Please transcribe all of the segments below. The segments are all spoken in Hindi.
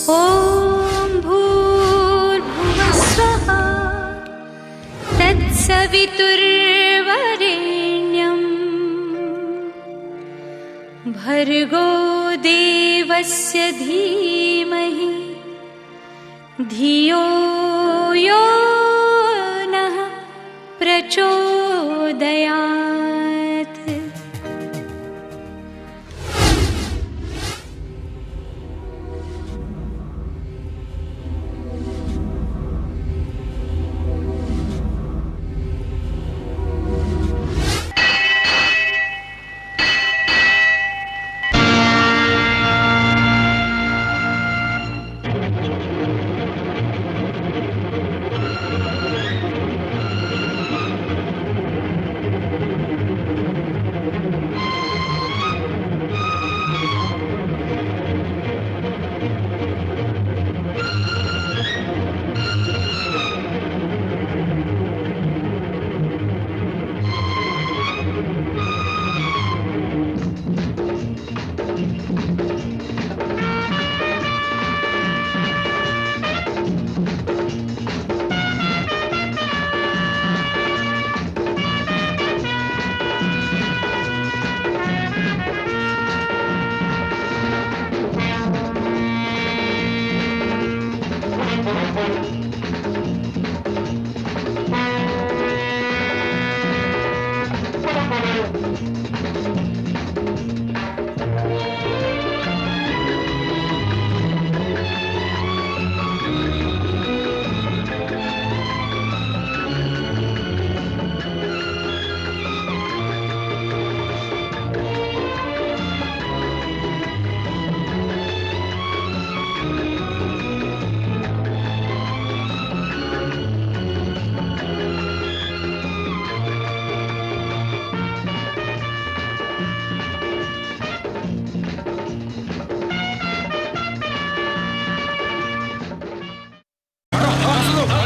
ॐ भूर्भुवस्वः तत्सवितुर्वरेण्यं भर्गो देवस्य धीमहि धियो यो नः प्रचोदयात्।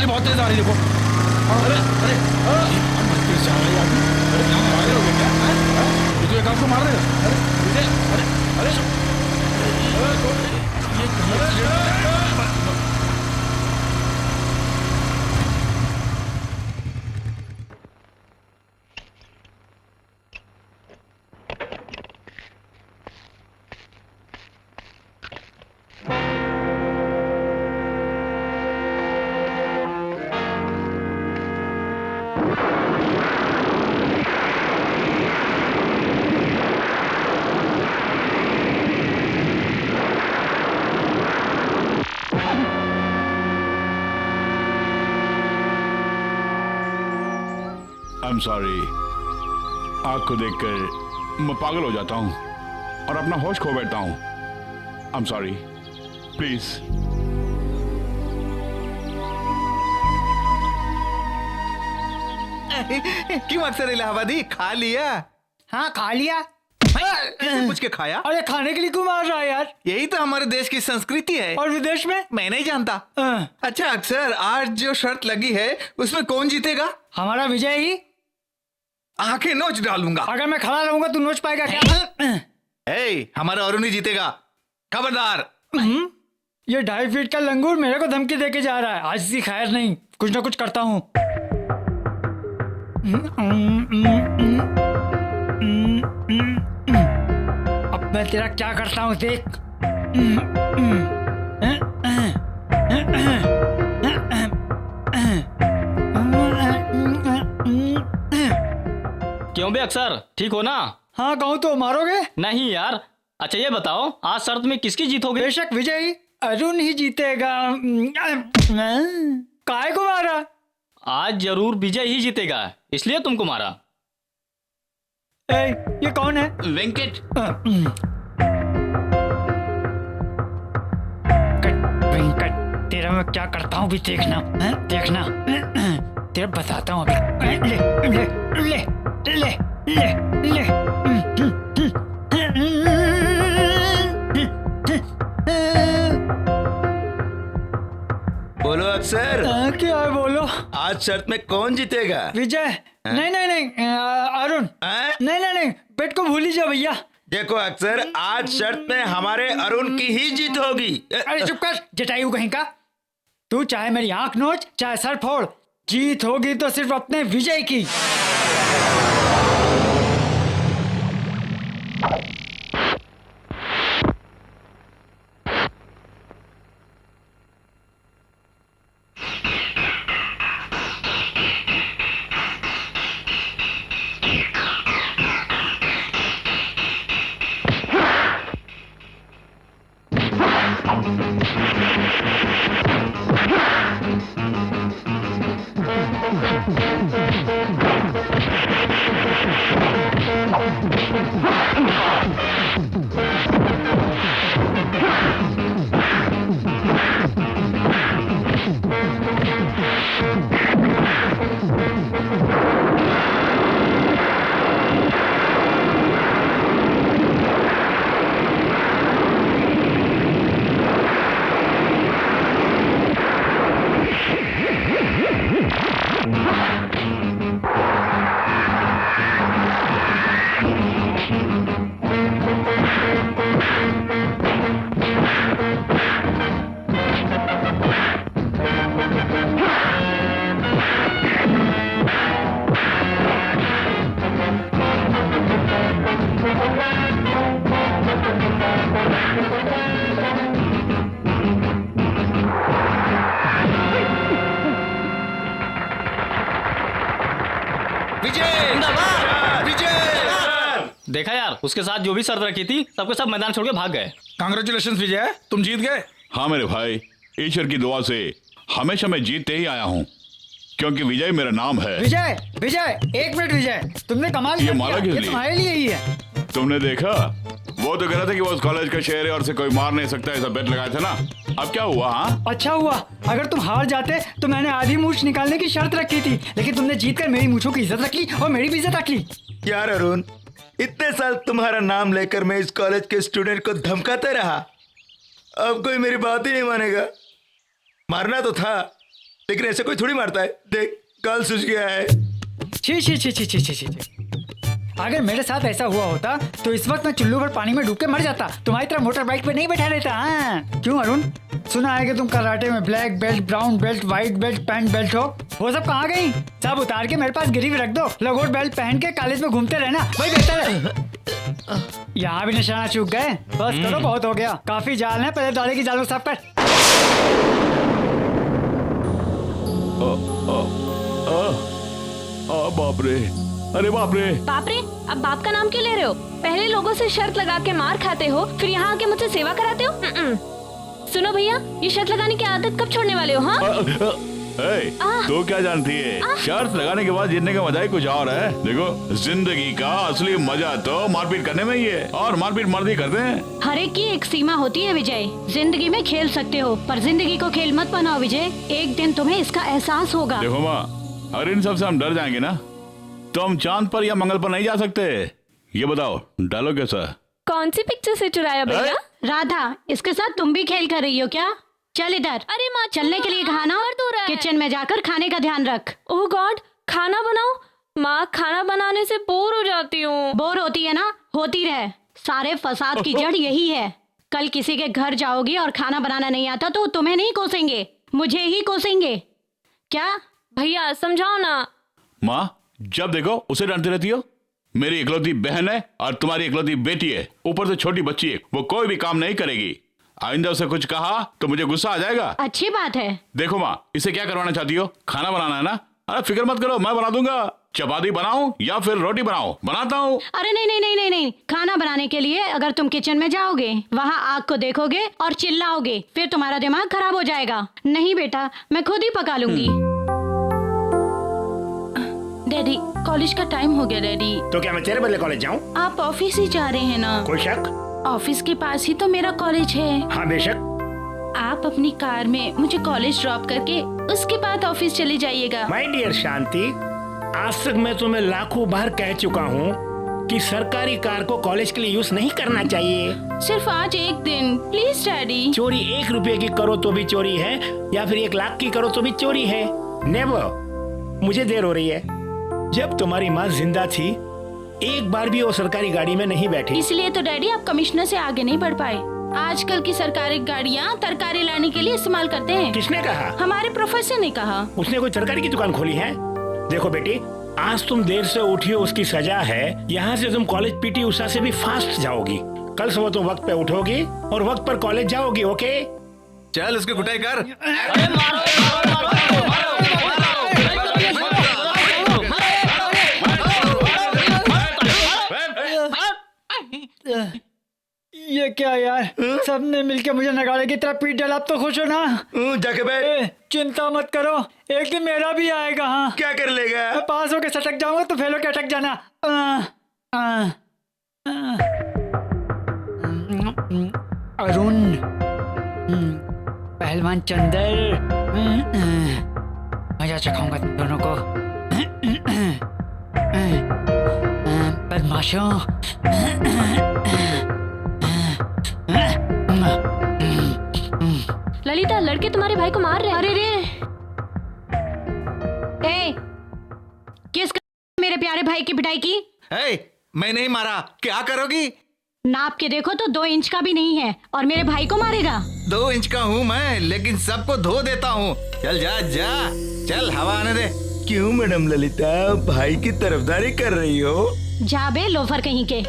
बहुत तेज आ रही, देखो। अरे अरे तेज जा रही आदमी। अरे पागल हो गया क्या? ये तो एक आपको मार देगा। अरे अरे अरे I'm sorry. आग को देखकर मैं पागल हो जाता हूँ और अपना होश खो बैठता हूँ। I'm sorry. Please. क्यों अक्सर इलाहाबादी खा लिया? हाँ खा लिया। पूछ के खाया? अरे खाने के लिए क्यों मार रहा है यार? यही तो हमारे देश की संस्कृति है। और विदेश में? मैं नहीं जानता। अच्छा अक्सर, आज जो शर्त लगी है उसमें कौन जीतेगा? हमारा विजय ही। आंखें नोच डालूंगा। अगर मैं खड़ा रहूंगा तो नोच पाएगा क्या? हमारा अरुण ही जीतेगा, खबरदार। ये 2.5 फीट का लंगूर मेरे को धमकी देके जा रहा है। आज सी खैर नहीं, कुछ ना कुछ करता हूँ। अब मैं तेरा क्या करता हूँ देख। क्यों बे अक्सर, ठीक हो ना? हाँ कहूँ तो मारोगे? नहीं यार। अच्छा ये बताओ, आज शर्त में किसकी जीतोगे? बेशक विजय ही, अरुण ही जीतेगा। काहे को मारा? आज जरूर विजय ही जीतेगा, इसलिए तुमको मारा। ये कौन है? वेंकट। वेंकट, तेरा मैं क्या करता हूँ भी देखना। देखना तेरा बताता हूँ अभी। ले ले ले ले ले ले। बोलो अक्सर। क्या है बोलो? आज शर्त में कौन जीतेगा? विजय। नहीं नहीं नहीं, अरुण। नहीं नहीं नहीं, बेट को भूल ही जा भैया। देखो अक्सर, आज शर्त में हमारे अरुण की ही जीत होगी। अरे चुप कर जटायु कहीं का। तू चाहे मेरी आंख नोच चाहे सर फोड़, जीत होगी तो सिर्फ अपने विजय की। देखा यार, उसके साथ जो भी शर्त रखी थी सबके सब मैदान छोड़ के भाग गए। कांग्रेचुलेशन विजय, तुम जीत गए। हाँ मेरे भाई, ईश्वर की दुआ से हमेशा मैं जीतते ही आया हूँ, क्योंकि विजय मेरा नाम है। विजय विजय एक मिनट विजय, तुमने कमाल ये कर माला दिया। किस ये लिए? तुम्हारे लिए ही है। तुमने देखा, वो तो कह रहा था कि वो उस कॉलेज का शेर है और से कोई मार नहीं सकता, ऐसा बेट लगाया था ना। अब क्या हुआ? हाँ अच्छा हुआ, अगर तुम हार जाते तो मैंने आधी मूछ निकालने की शर्त रखी थी, लेकिन तुमने जीतकर मेरी मूछों की इज्जत रख ली और मेरी भी इज्जत रख ली। यार अरुण, इतने साल तुम्हारा नाम लेकर मैं इस कॉलेज के स्टूडेंट को धमकाता रहा, अब कोई मेरी बात ही नहीं मानेगा। मारना तो था, लेकिन ऐसे कोई थोड़ी मारता है। देख, गाल सूज गया है। छी छी छी छी छी छी छी। अगर मेरे साथ ऐसा हुआ होता तो इस वक्त मैं चुल्लू भर पानी में डूब के मर जाता, तुम्हारी तरह मोटर बाइक पे नहीं बैठा रहता। हाँ क्यों अरुण, सुना है कि तुम कराटे में black belt, brown belt, white belt, pant belt हो, वो सब कहाँ गई? सब उतार के मेरे पास गिरवी रख दो, लगोट बेल्ट पहन के कॉलेज में घूमते रहना, वही बेहतर है। यहाँ भी निशाना चूक गए, बस करो, बहुत हो गया, काफी जाल है, पहले दाढ़ी की जालों साफ कर। बाप रे, अरे बाप रे। बाप रे, अब बाप का नाम क्यों ले रहे हो? पहले लोगों से शर्त लगा के मार खाते हो, फिर यहाँ आके मुझसे सेवा कराते हो। सुनो भैया, ये शर्त लगाने की आदत कब छोड़ने वाले हो? हाँ तू क्या जानती है, शर्त लगाने के बाद जीतने का मजा ही कुछ और है। देखो, जिंदगी का असली मजा तो मारपीट करने में ही है, और मारपीट मर्द ही करते हैं। हर एक की एक सीमा होती है विजय, जिंदगी में खेल सकते हो पर जिंदगी को खेल मत बनाओ विजय, एक दिन तुम्हें इसका एहसास होगा। देखो माँ, अगर इन सब से हम डर जाएंगे ना तो हम चांद पर या मंगल पर नहीं जा सकते। ये बताओ, डालो कैसा? कौन सी पिक्चर से चुराया भैया? राधा, इसके साथ तुम भी खेल कर रही हो क्या? चल इधर। अरे माँ, चलने के लिए कहा ना, किचन में जाकर खाने का ध्यान रख। ओह गॉड, खाना बनाओ? माँ, खाना बनाने से बोर हो जाती हूँ। बोर होती है ना, होती रहे, सारे फसाद की जड़ यही है। कल किसी के घर जाओगी और खाना बनाना नहीं आता तो तुम्हें नहीं कोसेंगे, मुझे ही कोसेंगे। क्या भैया, समझाओ ना। माँ, जब देखो उसे डांटती रहती हो। मेरी इकलौती बहन है और तुम्हारी इकलौती बेटी है, ऊपर से छोटी बच्ची है, वो कोई भी काम नहीं करेगी। आइंदा उसे कुछ कहा तो मुझे गुस्सा आ जाएगा। अच्छी बात है। देखो माँ, इसे क्या करवाना चाहती हो? खाना बनाना है ना? अरे फिक्र मत करो, मैं बना दूंगा। चपाती बनाऊं या फिर रोटी बनाऊं? बनाता हूँ। अरे नहीं नहीं नहीं नहीं नहीं, खाना बनाने के लिए अगर तुम किचन में जाओगे, वहाँ आग को देखोगे और चिल्लाओगे, फिर तुम्हारा दिमाग खराब हो जाएगा। नहीं बेटा, मैं खुद ही पका लूंगी। डैडी, कॉलेज का टाइम हो गया डैडी। तो क्या मैं तेरे बदले कॉलेज जाऊँ? आप ऑफिस ही जा रहे हैं ना? कोई शक? ऑफिस के पास ही तो मेरा कॉलेज है। हाँ बेशक। आप अपनी कार में मुझे कॉलेज ड्रॉप करके उसके बाद ऑफिस चले जाइएगा। माय डियर शांति, आज तक मैं तुम्हें लाखों बार कह चुका हूँ कि सरकारी कार को कॉलेज के लिए यूज नहीं करना चाहिए। सिर्फ आज एक दिन प्लीज डैडी। चोरी 1 रुपए की करो तो भी चोरी है, या फिर 1 लाख की करो तो भी चोरी है। नेवर। मुझे देर हो रही है। जब तुम्हारी माँ जिंदा थी, एक बार भी वो सरकारी गाड़ी में नहीं बैठी। इसलिए तो डैडी आप कमिश्नर से आगे नहीं बढ़ पाए। आजकल की सरकारी गाड़ियाँ तरकारी लाने के लिए इस्तेमाल करते हैं। किसने कहा? हमारे प्रोफेसर ने कहा। उसने कोई तरकारी की दुकान खोली है? देखो बेटी, आज तुम देर से उठी हो उसकी सजा है। यहाँ से तुम कॉलेज पीटी उषा से भी फास्ट जाओगी। कल सुबह तुम वक्त पे उठोगी और वक्त पर कॉलेज जाओगी। ओके? चल उसकी कुटाई कर। ये क्या यार, सबने मिलके मुझे नगाड़े की तरह पीट डाला। अब तो खुश हो ना? जाके बैठ। चिंता मत करो, एक दिन मेरा भी आएगा। हाँ, क्या कर लेगा? मैं पास होके सटक जाऊंगा तो फेल होके अटक जाना। अरुण, पहलवान चंदर, मजा चखाऊंगा तुम दोनों को। बदमाशों। ललिता, लड़के तुम्हारे भाई को मार रहे हैं। अरे रे, किस मेरे प्यारे भाई की पिटाई की? मैं नहीं मारा। क्या करोगी? नाप के देखो तो 2 इंच का भी नहीं है और मेरे भाई को मारेगा। 2 इंच का हूँ मैं, लेकिन सबको धो देता हूँ। चल जा जा, चल हवा आने दे। क्यों मैडम ललिता, भाई की तरफदारी कर रही हो? जा बे लोफर कहीं के।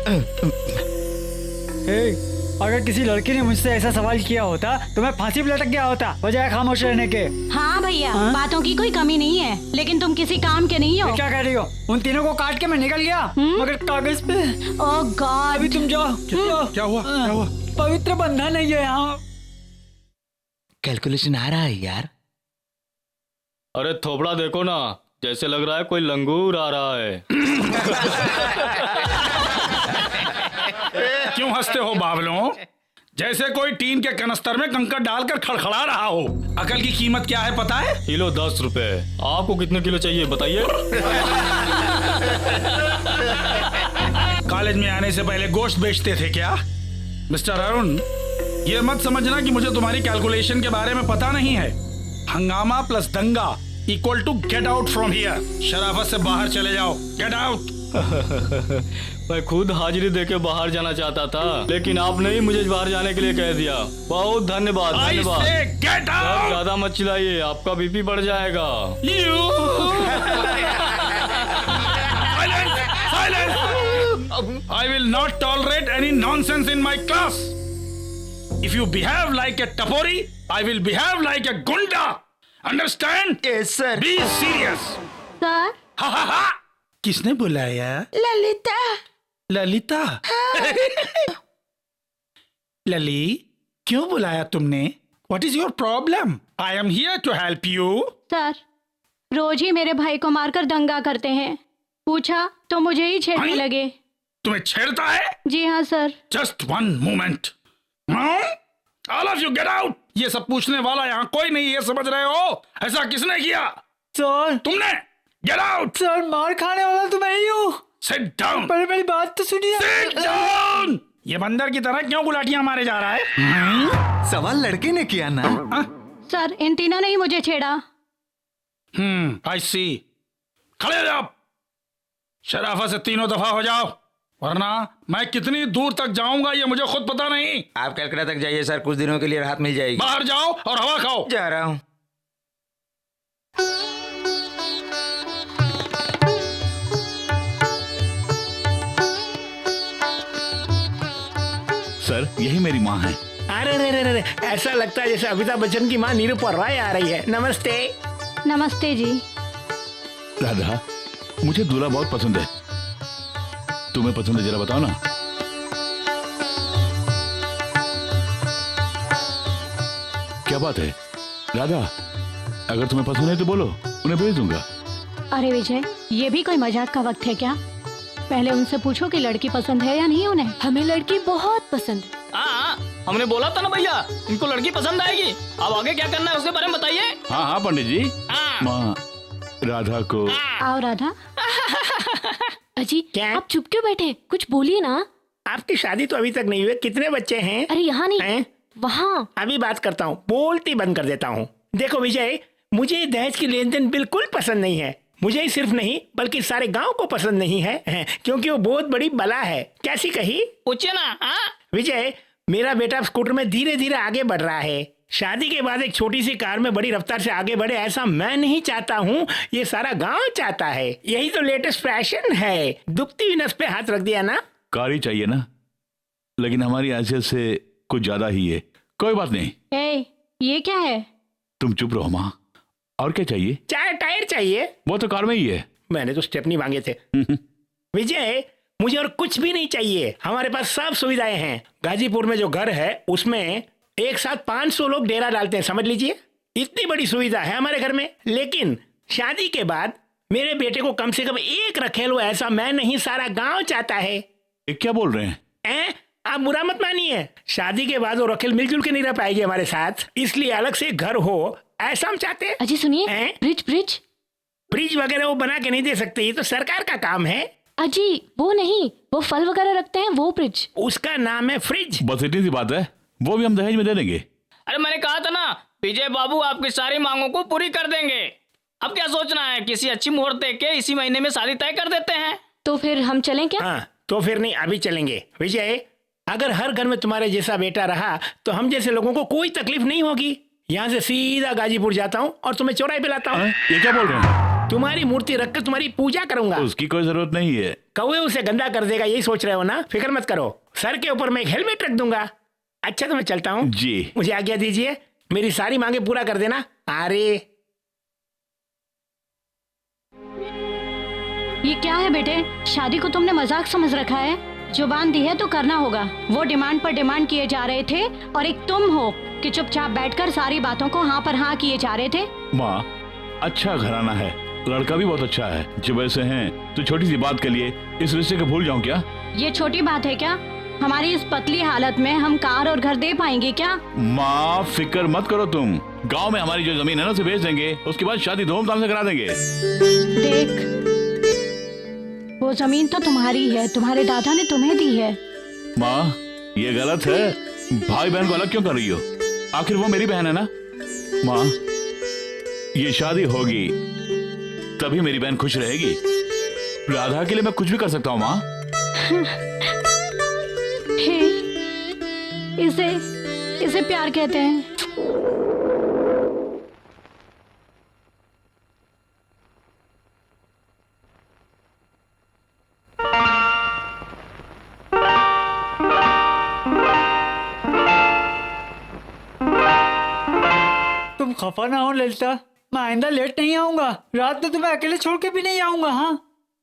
अगर किसी लड़की ने मुझसे ऐसा सवाल किया होता तो मैं फांसी पे लटक गया होता, बजाय खामोश रहने के। हाँ भैया, बातों की कोई कमी नहीं है, लेकिन तुम किसी काम के नहीं हो। क्या कह रही हो? उन तीनों को काट के मैं निकल गया, मगर कागज पे। ओह गॉड। अभी तुम जाओ। क्या हुआ? क्या हुआ? पवित्र बंधन है ये यहाँ। कैलकुलेशन आ रहा है यार। अरे थोपड़ा देखो ना, जैसे लग रहा है कोई लंगूर आ रहा है। क्यों हंसते हो बावलों? जैसे कोई टीन के कनस्तर में कंकड़ डालकर खड़खड़ा रहा हो। अकल की कीमत क्या है पता है? किलो 10 रुपए। आपको कितने किलो चाहिए बताइए। कॉलेज में आने से पहले गोश्त बेचते थे क्या? मिस्टर अरुण, ये मत समझना कि मुझे तुम्हारी कैलकुलेशन के बारे में पता नहीं है। हंगामा प्लस दंगा equal to get out from here. शराफत से बाहर चले जाओ। Get out. मैं खुद हाजिरी देके बाहर जाना चाहता था, लेकिन आपने ही मुझे बाहर जाने के लिए कह दिया। बहुत धन्यवाद। धन्यवाद। Get out. ज्यादा मत चिल्लाइए, आपका बीपी बढ़ जाएगा। I will not tolerate any nonsense in my class. If you behave like a tapori, I will behave like a gunda. Understand? Yes, sir. Be serious. Sir, हा हा हा। किसने बुलाया? ललिता। ललिता। लली, क्यों बुलाया तुमने? What is your problem? I am here to help you. Sir, रोज ही मेरे भाई को मारकर दंगा करते हैं। पूछा तो मुझे ही छेड़ने हाँ? लगे। तुम्हें छेड़ता है? जी हाँ sir. Just one moment. All of you get out. ये सब पूछने वाला यहाँ कोई नहीं है, समझ रहे हो? ऐसा किसने किया? सर, तुमने? Get out. सर, मार खाने वाला तो मैं ही हूँ। Sit down. पहले मेरी बात तो सुनिए। Sit down. ये बंदर की तरह क्यों गुलाटियां मारे जा रहा है? सवाल लड़के ने किया ना? सर, इन तीनों ने ही मुझे छेड़ा। I see. खड़े हो जाओ। शराफत से 3 दफा हो जाओ, वरना मैं कितनी दूर तक जाऊंगा ये मुझे खुद पता नहीं। आप कलकत्ता तक जाइए सर, कुछ दिनों के लिए राहत मिल जाएगी। बाहर जाओ और हवा खाओ। जा रहा हूँ। सर, यही मेरी माँ है। अरे रे रे रे, ऐसा लगता है जैसे अमिताभ बच्चन की माँ निरूपा राय आ रही है। नमस्ते। नमस्ते जी। राधा, मुझे दूल्हा बहुत पसंद है। तुम्हें पसंद है? जरा बताओ ना। क्या बात है राधा? अगर तुम्हें पसंद है तो बोलो, उन्हें भेज दूंगा। अरे विजय, ये भी कोई मजाक का वक्त है क्या? पहले उनसे पूछो कि लड़की पसंद है या नहीं उन्हें। हमें लड़की बहुत पसंद है। हाँ, हमने बोला था ना भैया, इनको लड़की पसंद आएगी। अब आगे क्या करना है उसके बारे में बताइए। हाँ हाँ पंडित जी। माँ, राधा को। आओ राधा। अजी, क्या? आप चुप क्यों बैठे? कुछ बोलिए ना। आपकी शादी तो अभी तक नहीं हुई। कितने बच्चे हैं? अरे यहाँ नहीं, हैं? वहाँ। अभी बात करता हूँ, बोलती बंद कर देता हूँ। देखो विजय, मुझे दहेज की लेन देन बिल्कुल पसंद नहीं है। मुझे ही सिर्फ नहीं बल्कि सारे गांव को पसंद नहीं है क्योंकि वो बहुत बड़ी बला है। कैसी कही? पूछिए ना। हाँ विजय, मेरा बेटा स्कूटर में धीरे धीरे आगे बढ़ रहा है। शादी के बाद एक छोटी सी कार में बड़ी रफ्तार से आगे बढ़े, ऐसा मैं नहीं चाहता हूँ, ये सारा गांव चाहता है। यही तो लेटेस्ट फैशन है। दुखती हुई नस पे हाथ रख दिया ना। कार ही चाहिए ना, लेकिन हमारी हैसियत से कुछ ज्यादा ही है। कोई बात नहीं। ए, ये क्या है? तुम चुप रहो माँ। और क्या चाहिए? चार टायर चाहिए। वो तो कार में ही है। मैंने तो स्टेपनी मांगे थे। विजय, मुझे और कुछ भी नहीं चाहिए। हमारे पास सब सुविधाएं हैं। गाजीपुर में जो घर है उसमें एक साथ 500 लोग डेरा डालते हैं, समझ लीजिए। इतनी बड़ी सुविधा है हमारे घर में। लेकिन शादी के बाद मेरे बेटे को कम से कम एक रखेल हो, ऐसा मैं नहीं, सारा गांव चाहता है। ये क्या बोल रहे हैं? आप बुरा मत मानिए। शादी के बाद वो रखेल मिलजुल के नहीं रह पाएगी हमारे साथ, इसलिए अलग से घर हो ऐसा हम चाहते हैं। अजी सुनिए, ब्रिज ब्रिज वगैरह वो बना के नहीं दे सकते, ये तो सरकार का काम है। अजी वो नहीं, वो फल वगैरह रखते हैं वो ब्रिज। उसका नाम है फ्रिज। बस इतनी सी बात है, वो भी हम दहेज में दे देंगे। अरे मैंने कहा था ना, विजय बाबू आपकी सारी मांगों को पूरी कर देंगे। अब क्या सोचना है, किसी अच्छी मुहूर्त देख के इसी महीने में शादी तय कर देते हैं। तो फिर हम चलें क्या? हाँ, तो फिर नहीं, अभी चलेंगे। विजय, अगर हर घर में तुम्हारे जैसा बेटा रहा तो हम जैसे लोगों को कोई तकलीफ नहीं होगी। यहाँ से सीधा गाजीपुर जाता हूँ और तुम्हें चौराहे पे लाता हूँ। ये क्या बोल रहे हैं? तुम्हारी मूर्ति रखकर तुम्हारी पूजा करूंगा। उसकी कोई जरूरत नहीं है। कौवे उसे गंदा कर देगा, यही सोच रहे हो ना? फिक्र मत करो, सर के ऊपर मैं एक हेलमेट रख दूंगा। अच्छा तो मैं चलता हूँ जी। मुझे आज्ञा दीजिए, मेरी सारी मांगे पूरा कर देना। अरे ये क्या है बेटे? शादी को तुमने मजाक समझ रखा है? जुबान दी है तो करना होगा। वो डिमांड पर डिमांड किए जा रहे थे और एक तुम हो कि चुपचाप बैठकर सारी बातों को हाँ पर हाँ किए जा रहे थे। माँ, अच्छा घराना है, लड़का भी बहुत अच्छा है। जब ऐसे हैं तो छोटी सी बात के लिए इस रिश्ते को भूल जाऊं क्या? ये छोटी बात है क्या? हमारी इस पतली हालत में हम कार और घर दे पाएंगे क्या? माँ फिक्र मत करो तुम। गांव में हमारी जो जमीन है ना उसे बेच देंगे, उसके बाद शादी धूमधाम से करा देंगे। देख, वो जमीन तो तुम्हारी है, तुम्हारे दादा ने तुम्हें दी है। माँ ये गलत है। भाई बहन को अलग क्यों कर रही हो? आखिर वो मेरी बहन है ना। माँ ये शादी होगी तभी मेरी बहन खुश रहेगी। राधा के लिए मैं कुछ भी कर सकता हूँ माँ। इसे प्यार कहते हैं। तुम खफा ना हो ललिता, मैं आइंदा लेट नहीं आऊंगा। रात में तुम्हें अकेले छोड़ के भी नहीं आऊंगा। हाँ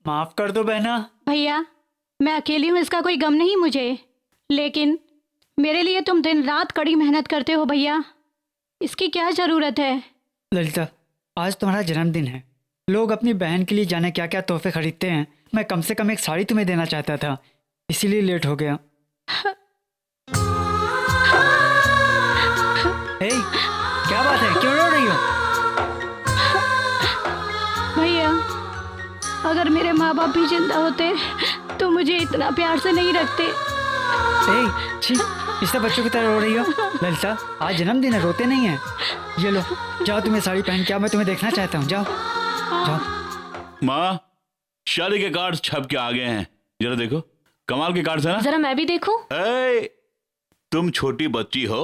माफ कर दो बहना। भैया, मैं अकेली हूँ इसका कोई गम नहीं मुझे, लेकिन मेरे लिए तुम दिन रात कड़ी मेहनत करते हो भैया, इसकी क्या जरूरत है? ललिता, आज तुम्हारा जन्मदिन है, लोग अपनी बहन के लिए जाने क्या क्या तोहफे खरीदते हैं। मैं कम से कम एक साड़ी तुम्हें देना चाहता था, इसीलिए लेट हो गया। क्या बात है, क्यों रो रही हो? भैया, अगर मेरे माँ बाप भी जिंदा होते तो मुझे इतना प्यार से नहीं रखते। छी, इस तरह बच्चों की तरह रो रही हो। ललिता, आज जन्मदिन है, रोते नहीं है। ये लो, जाओ तुम्हें साड़ी पहन के आओ, मैं तुम्हें देखना चाहता हूँ। जाओ जाओ। माँ शादी के कार्ड छप के आ गए हैं, जरा देखो। कमाल के कार्ड है ना? जरा मैं भी देखूं। तुम छोटी बच्ची हो,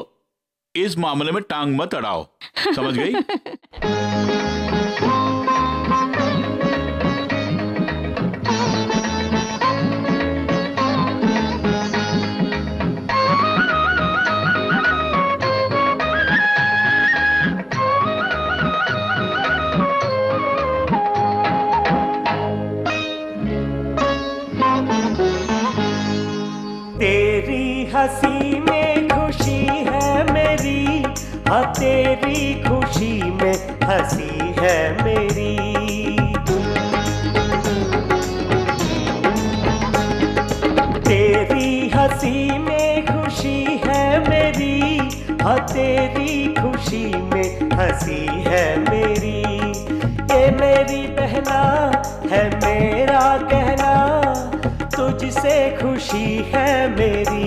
इस मामले में टांग मत अड़ाओ, समझ गई? तेरी हंसी में खुशी है मेरी, हाँ तेरी खुशी में हंसी है मेरी। तेरी हंसी में खुशी है मेरी, हाँ तेरी खुशी में हंसी है मेरी। ये मेरी बहना है मेरा कहना, तुझसे खुशी है मेरी।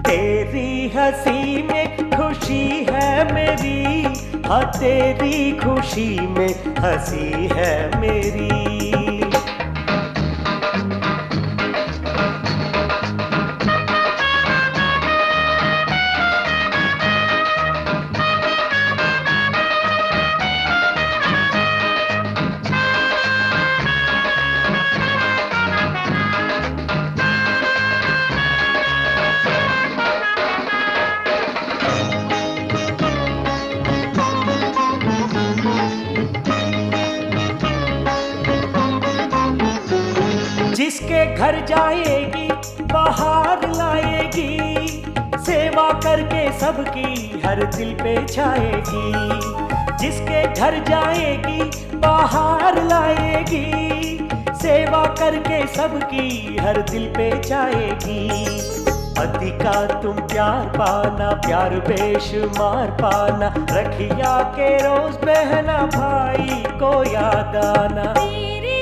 तेरी हंसी में खुशी है मेरी, हाँ तेरी खुशी में हंसी है मेरी। जिसके घर जाएगी बाहर लाएगी, सेवा करके सबकी हर दिल पे छाएगी। जिसके घर जाएगी बाहर लाएगी, सेवा करके सबकी हर दिल पे छाएगी। पति का तुम प्यार पाना, प्यार बेशुमार पाना, रखिया के रोज बहना भाई को याद आना। तेरी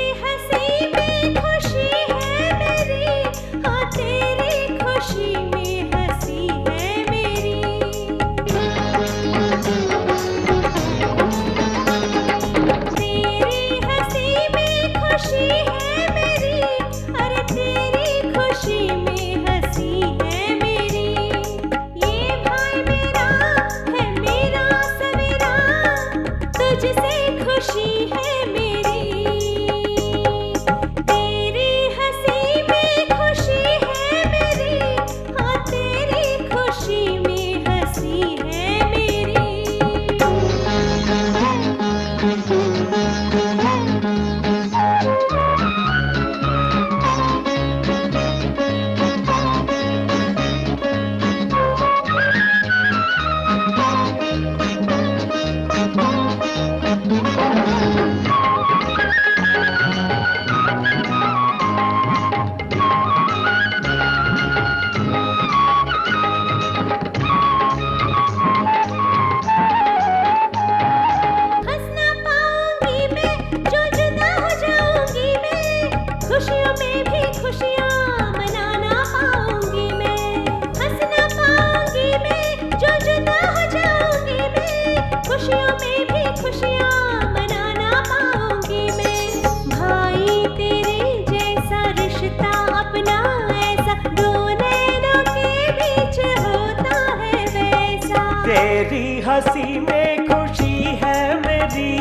हंसी में खुशी है मेरी,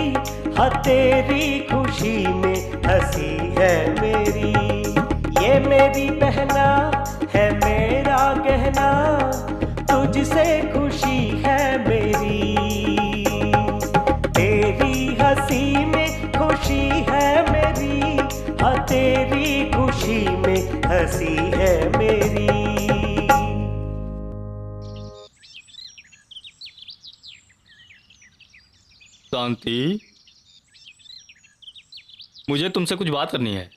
हाँ तेरी खुशी में हंसी है मेरी। ये मेरी बहना है मेरा गहना, तुझसे खुशी है मेरी। तेरी हंसी में खुशी है मेरी, हाँ तेरी खुशी में हंसी है मेरी। शांति, मुझे तुमसे कुछ बात करनी है।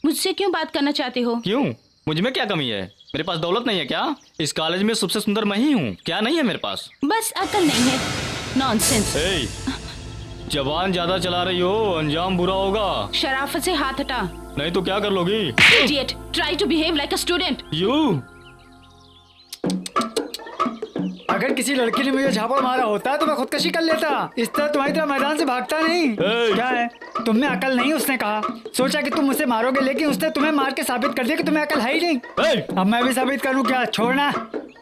मुझसे क्यों बात करना चाहते हो? क्यों? मुझ में क्या कमी है? मेरे पास दौलत नहीं है क्या? इस कॉलेज में सबसे सुंदर मैं ही हूँ, क्या नहीं है मेरे पास? बस अकल नहीं है। नॉनसेंस। जबान ज्यादा चला रही हो, अंजाम बुरा होगा। शराफत से हाथ हटा, नहीं तो क्या कर लोगी? Idiot, try to behave like a student. You? अगर किसी लड़की ने मुझे झापड़ मारा होता तो मैं खुदकशी कर लेता। इस तरह तुम्हारी तरह मैदान से भागता नहीं। क्या है, तुम में अकल नहीं? उसने कहा, सोचा कि तुम मुझसे मारोगे, लेकिन उसने तुम्हें मार के साबित कर दिया कि तुम्हें अकल है ही नहीं। अब मैं भी साबित करूँ क्या? छोड़ना।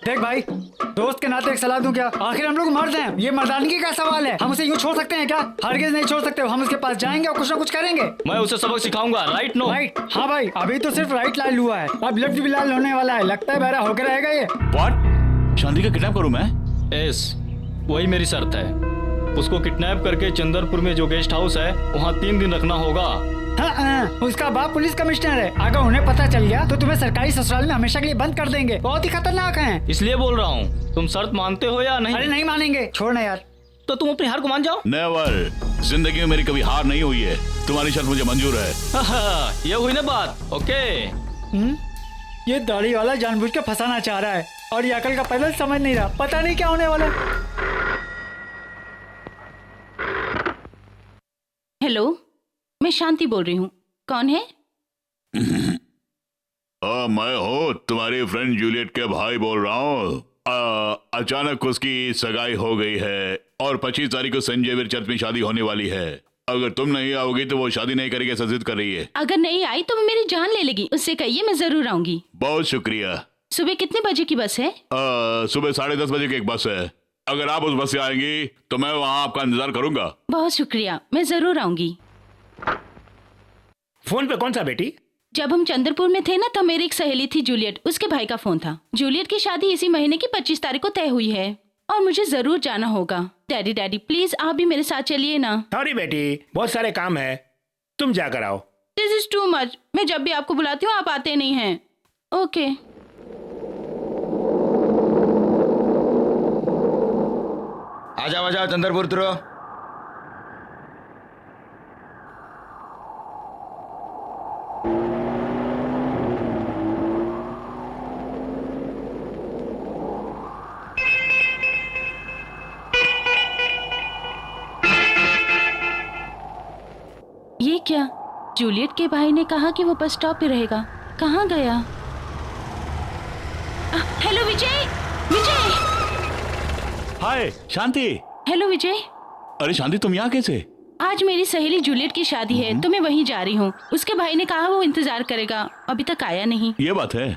देख भाई, दोस्त के नाते एक सलाह दूं क्या? आखिर हम लोग मर्द हैं, ये मर्दानगी का सवाल है। हम उसे यूँ छोड़ सकते हैं क्या? हरगिज़ नहीं छोड़ सकते। हम उसके पास जाएंगे और कुछ ना कुछ करेंगे। मैं उसे सबक सिखाऊंगा। राइट? No right? हाँ भाई, अभी तो सिर्फ राइट लाल हुआ है, अब लेफ्ट भी लाल होने वाला है। लगता है बहरा होकर रहेगा ये। व्हाट? शांति का किडनैप करूं मैं? यस, वही मेरी शर्त है। उसको किडनैप करके चंदरपुर में जो गेस्ट हाउस है वहाँ 3 दिन रखना होगा। हाँ, उसका बाप पुलिस कमिश्नर है। अगर उन्हें पता चल गया तो तुम्हें सरकारी ससुराल में हमेशा के लिए बंद कर देंगे। बहुत ही खतरनाक है। इसलिए बोल रहा हूँ, तुम शर्त मानते हो या नहीं? अरे नहीं मानेंगे, छोड़ना यार। तो तुम अपनी हार को मान जाओ। नेवर, जिंदगी में मेरी कभी हार नहीं हुई है। तुम्हारी शर्त मुझे मंजूर है। ये हुई ना बात? ओके। ये दाढ़ी वाला जानबूझ के फंसाना चाह रहा है और ये अकल का पैदल समझ नहीं रहा। पता नहीं क्या होने वाला। हेलो, मैं शांति बोल रही हूँ। कौन है? मैं हूँ तुम्हारी फ्रेंड जूलियट के भाई बोल रहा हूँ। अचानक उसकी सगाई हो गई है और 25 तारीख को सेंट जेवियर चर्च में शादी होने वाली है। अगर तुम नहीं आओगी तो वो शादी नहीं करेगी, ऐसा जिद कर रही है। अगर नहीं आई तो वो मेरी जान ले लेगी। उससे कहिए मैं जरूर आऊंगी। बहुत शुक्रिया। सुबह कितने बजे की बस है? सुबह 10:30 बजे की एक बस है। अगर आप उस बस से आएंगी तो मैं वहाँ आपका इंतजार करूंगा। बहुत शुक्रिया, मैं जरूर आऊंगी। फोन पे कौन सा बेटी? जब हम चंद्रपुर में थे ना तब मेरी एक सहेली थी जूलियट, उसके भाई का फोन था। जूलियट की शादी इसी महीने की 25 तारीख को तय हुई है और मुझे जरूर जाना होगा। डैडी प्लीज आप भी मेरे साथ चलिए ना। सॉरी बेटी, बहुत सारे काम है, तुम जाकर आओ। This is too much. मैं जब भी आपको बुलाती हूँ आप आते नहीं हैं। ओके। आ जाओ चंद्रपुर उतरो। ये क्या? जूलियट के भाई ने कहा कि वो बस स्टॉप पे रहेगा। कहाँ गया? हेलो विजय। विजय। हाय शांति। हेलो विजय। अरे शांति, तुम यहाँ कैसे? आज मेरी सहेली जूलियट की शादी है तो मैं वहीं जा रही हूँ। उसके भाई ने कहा वो इंतजार करेगा, अभी तक आया नहीं। ये बात है।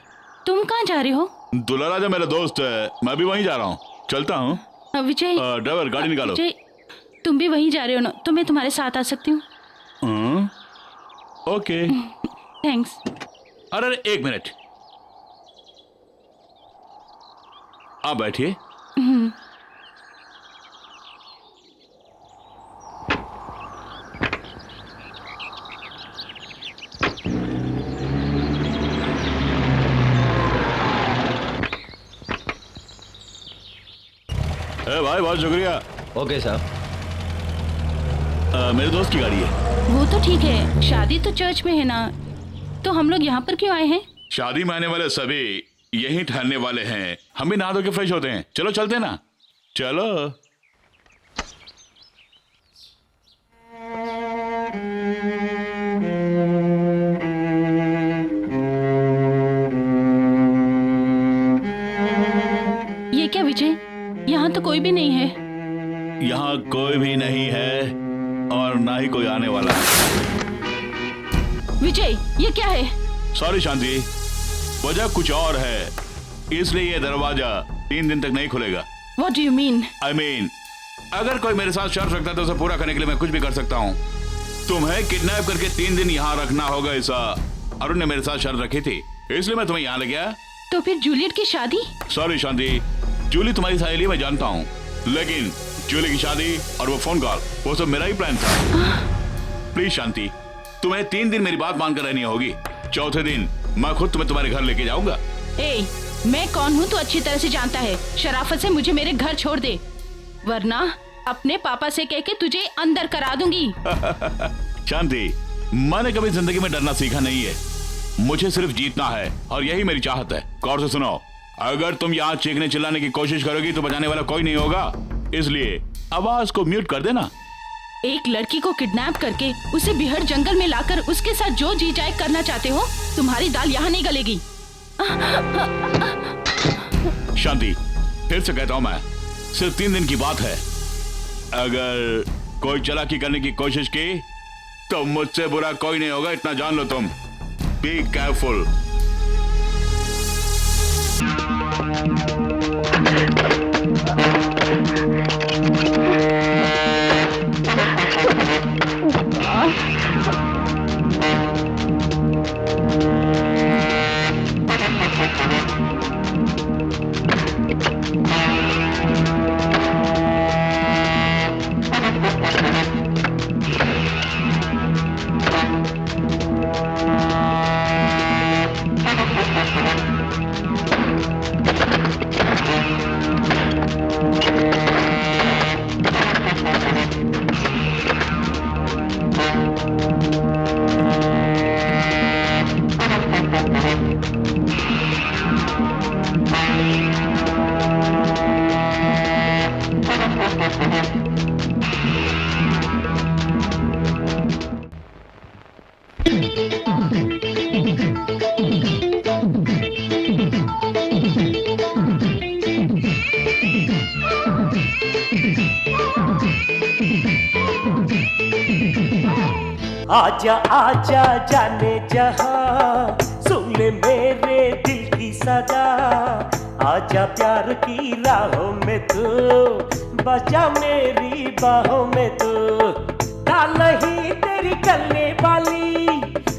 तुम कहाँ जा रहे हो? दुल्हा राजा मेरा दोस्त है, मैं भी वहीं जा रहा हूँ। चलता हूँ। विजय। ड्राइवर गाड़ी निकालो। विजय, तुम भी वहीं जा रहे हो ना, तो मैं तुम्हारे साथ आ सकती हूँ? ओके। थैंक्स। अरे एक मिनट, आप बैठिए। भाई बहुत शुक्रिया। ओके साहब। मेरे दोस्त की गाड़ी है। वो तो ठीक है, शादी तो चर्च में है ना, तो हम लोग यहाँ पर क्यों आए हैं? शादी में आने वाले सभी यहीं ठहरने वाले हैं। हम भी नहा धो के फ्रेश होते हैं। चलो चलते हैं ना। चलो। ये क्या विजय, यहाँ तो कोई भी नहीं है। यहाँ कोई भी नहीं है और ना ही कोई आने वाला है। विजय ये क्या है? सॉरी शांति, वजह कुछ और है, इसलिए ये दरवाजा 3 दिन तक नहीं खुलेगा। What do you mean? I mean, अगर कोई मेरे साथ शर्त रखता है तो उसे पूरा करने के लिए मैं कुछ भी कर सकता हूँ। तुम्हें किडनैप करके 3 दिन यहाँ रखना होगा, ऐसा अरुण ने मेरे साथ शर्त रखी थी, इसलिए मैं तुम्हें यहाँ ले गया। तो फिर जूलियट की शादी? सॉरी शांति, जूली तुम्हारी सहेली मैं जानता हूँ, लेकिन जूली की शादी और वो फोन कॉल, वो सब मेरा ही प्लान था। प्लीज शांति, तुम्हें 3 दिन मेरी बात मानकर रहनी होगी। चौथे दिन मैं खुद तुम्हें तुम्हारे घर लेके जाऊंगा। ए, मैं कौन हूँ तो अच्छी तरह से जानता है। शराफत से मुझे मेरे घर छोड़ दे, वरना अपने पापा से कह के तुझे अंदर करा दूंगी। शांति, मैंने कभी जिंदगी में डरना सीखा नहीं है, मुझे सिर्फ जीतना है और यही मेरी चाहत है। गौर से सुनो, अगर तुम यहाँ चीखने चिल्लाने की कोशिश करोगी तो बचाने वाला कोई नहीं होगा, इसलिए आवाज को म्यूट कर देना। एक लड़की को किडनैप करके उसे बिहड़ जंगल में लाकर उसके साथ जो जी जाए करना चाहते हो, तुम्हारी दाल यहाँ नहीं गलेगी। शांति, फिर से कहता हूँ मैं, सिर्फ 3 दिन की बात है। अगर कोई चालाकी करने की कोशिश की तो मुझसे बुरा कोई नहीं होगा, इतना जान लो तुम। Be careful. आजा आजा जाने जहां, सुन ले मेरे दिल की सदा। आजा प्यार की राहों में तू, बचा मेरी बाहों में तू। डाल ही तेरी गलने वाली,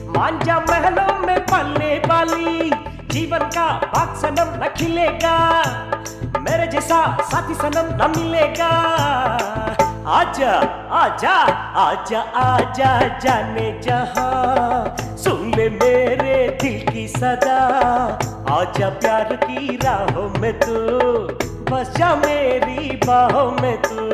मांझा महलों में पलने वाली। जीवन का बाग सनम न खिलेगा, मेरे जैसा साथी सनम न मिलेगा। आजा आजा आजा आजा जाने जहां, सुन ले मेरे दिल की सदा। आजा प्यार की राहों में तू, बस जा मेरी बाहों में तू।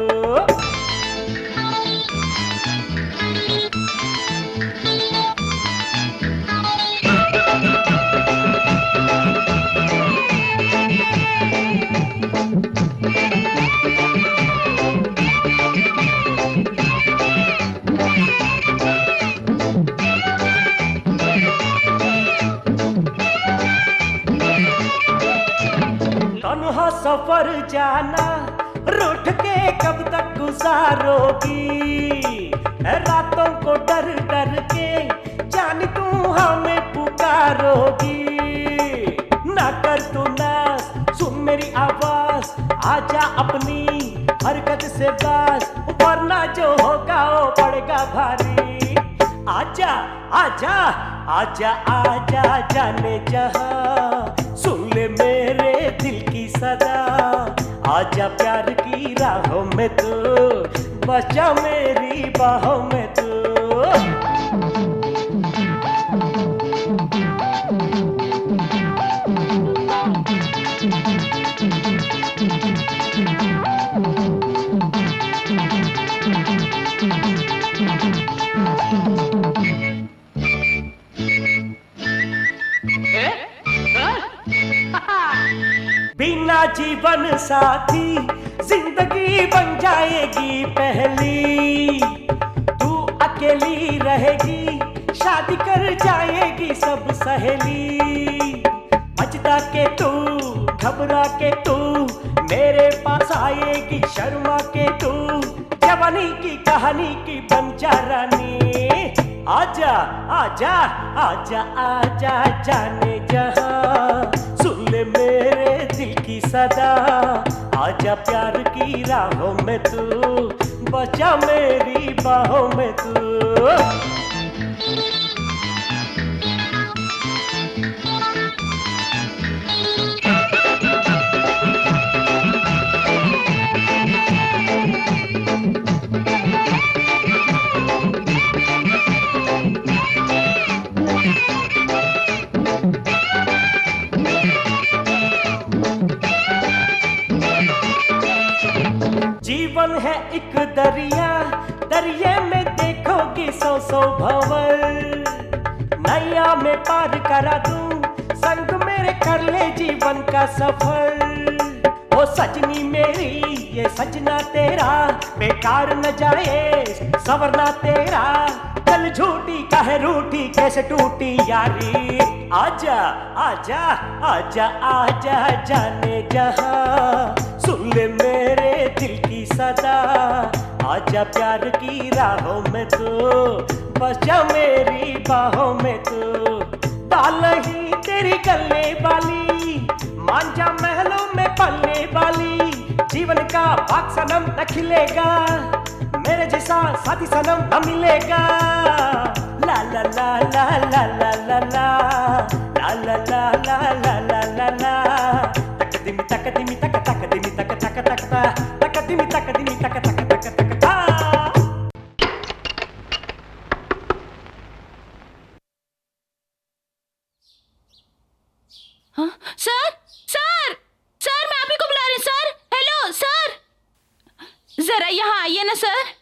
तन्हा सफर जाना, रूठ के कब तक गुजारोगी। रातों को डर डर के जानी तू हमें पुकारोगी। ना कर तू नास, सुन मेरी आवाज। आजा अपनी हरकत से बाज, वरना जो होगा वो पड़ेगा भारी। आजा आजा आजा आजा जाने जहां, सुन ले मेरे दिल की सदा। आजा प्यार की राहों में तू, बचा मेरी बाहों में तू। बिना जीवन साथी जिंदगी बन जाएगी पहली। तू अकेली रहेगी, शादी कर जाएगी सब सहेली। बचता के तू, घबरा के तू, मेरे पास आएगी शर्मा के तू। जवानी की कहानी की बन जा रानी। आजा आजा आजा आजा जाने जहां, सुन ले मेरे दिल की सदा। आजा प्यार की राहों में तू, बचा मेरी बाहों में तू। जीवन है एक दरिया, दरिया में देखोगी सौ सौ भंवर। नैया में पार करा दूं, संग मेरे कर ले जीवन का सफर। ओ सजनी मेरी ये सजना तेरा, बेकार न जाए सवरना तेरा। कल झूठी काहे रूठी, कैसे टूटी यारी। आजा आजा आजा आजा जाने जहां, सुन ले मेरे दिल की सदा। आजा प्यार की राहों में तू, बस जा मेरी बाहों में तू। डाल ही तेरी गलने वाली, मांझा महलों में पलने वाली। जीवन का बाग सनम न खिलेगा, मेरे जैसा साथी सनम न मिलेगा। ला ला ला ला ला ला ला ला ला ला ला ला ला ला ला ला। तक दिमी तक दिमी तक तक दिमी तक तक तक तक दिमी तक दिमी तक तक तक तक ता। हाँ? सर सर सर, मैं आप ही को बुला रही हूँ सर। हेलो सर, जरा यहाँ आइए ना सर।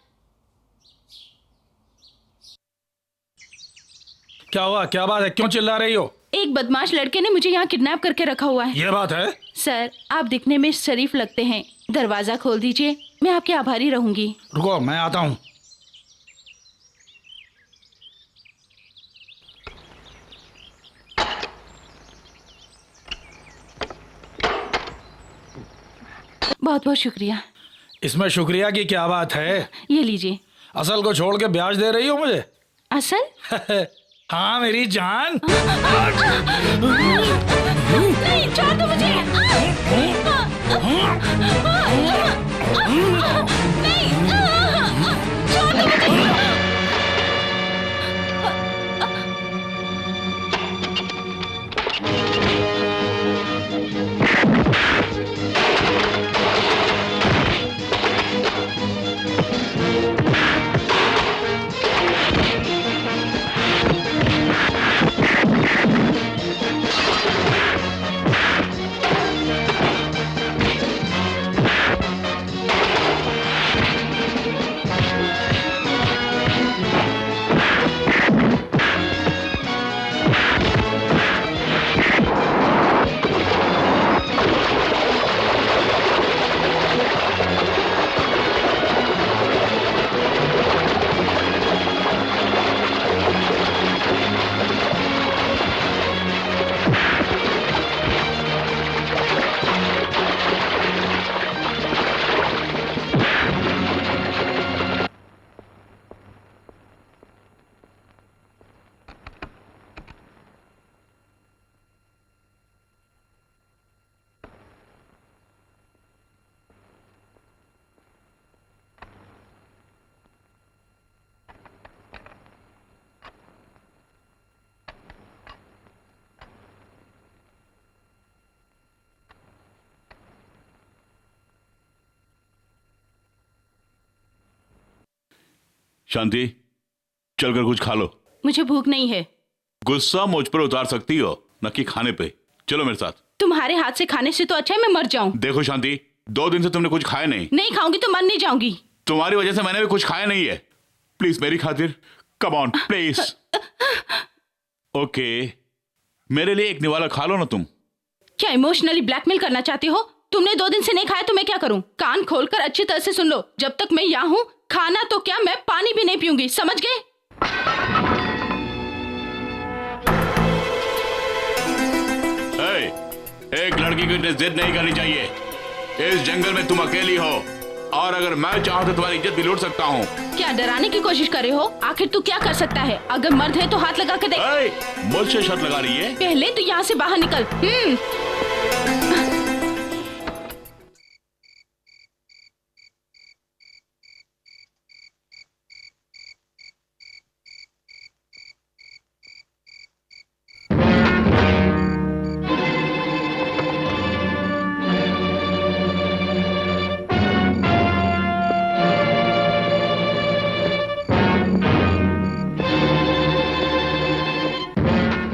क्या हुआ, क्या बात है, क्यों चिल्ला रही हो? एक बदमाश लड़के ने मुझे यहाँ किडनैप करके रखा हुआ है। ये बात है? सर, आप दिखने में शरीफ लगते हैं, दरवाजा खोल दीजिए, मैं आपकी आभारी रहूंगी। रुको, मैं आता हूँ। बहुत बहुत शुक्रिया। इसमें शुक्रिया की क्या बात है? ये लीजिए। असल को छोड़ के ब्याज दे रही हो मुझे? असल? हाँ मेरी जान। नहीं, छोड़ दो मुझे। नहीं, छोड़ दो मुझे। शांति, चलकर कुछ खा लो। मुझे भूख नहीं है। गुस्सा मुझ पर उतार सकती हो, न कि खाने पे। चलो मेरे साथ। तुम्हारे हाथ से खाने से तो अच्छा है मैं मर जाऊं। देखो शांति, 2 दिन से तुमने कुछ खाया नहीं। नहीं खाऊंगी तो मर नहीं जाऊंगी। तुम्हारी वजह से मैंने भी कुछ खाया नहीं है। प्लीज मेरी खातिर, कम ऑन प्लीज। ओके, मेरे लिए एक निवाला खा लो ना तुम। क्या इमोशनली ब्लैकमेल करना चाहती हो? तुमने 2 दिन से नहीं खाया तो मैं क्या करूं? कान खोलकर अच्छी तरह से सुन लो। जब तक मैं यहाँ हूँ, खाना तो क्या मैं पानी भी नहीं पीऊंगी, समझ गए? एक लड़की को इतनी जिद नहीं करनी चाहिए। इस जंगल में तुम अकेली हो, और अगर मैं चाहूं तो तुम्हारी इज्जत भी लूट सकता हूँ। क्या डराने की कोशिश कर रहे हो? आखिर तू क्या कर सकता है? अगर मर्द है तो हाथ लगा के देख। मुझसे शर्त लगा रही है? पहले तो यहाँ से बाहर निकल।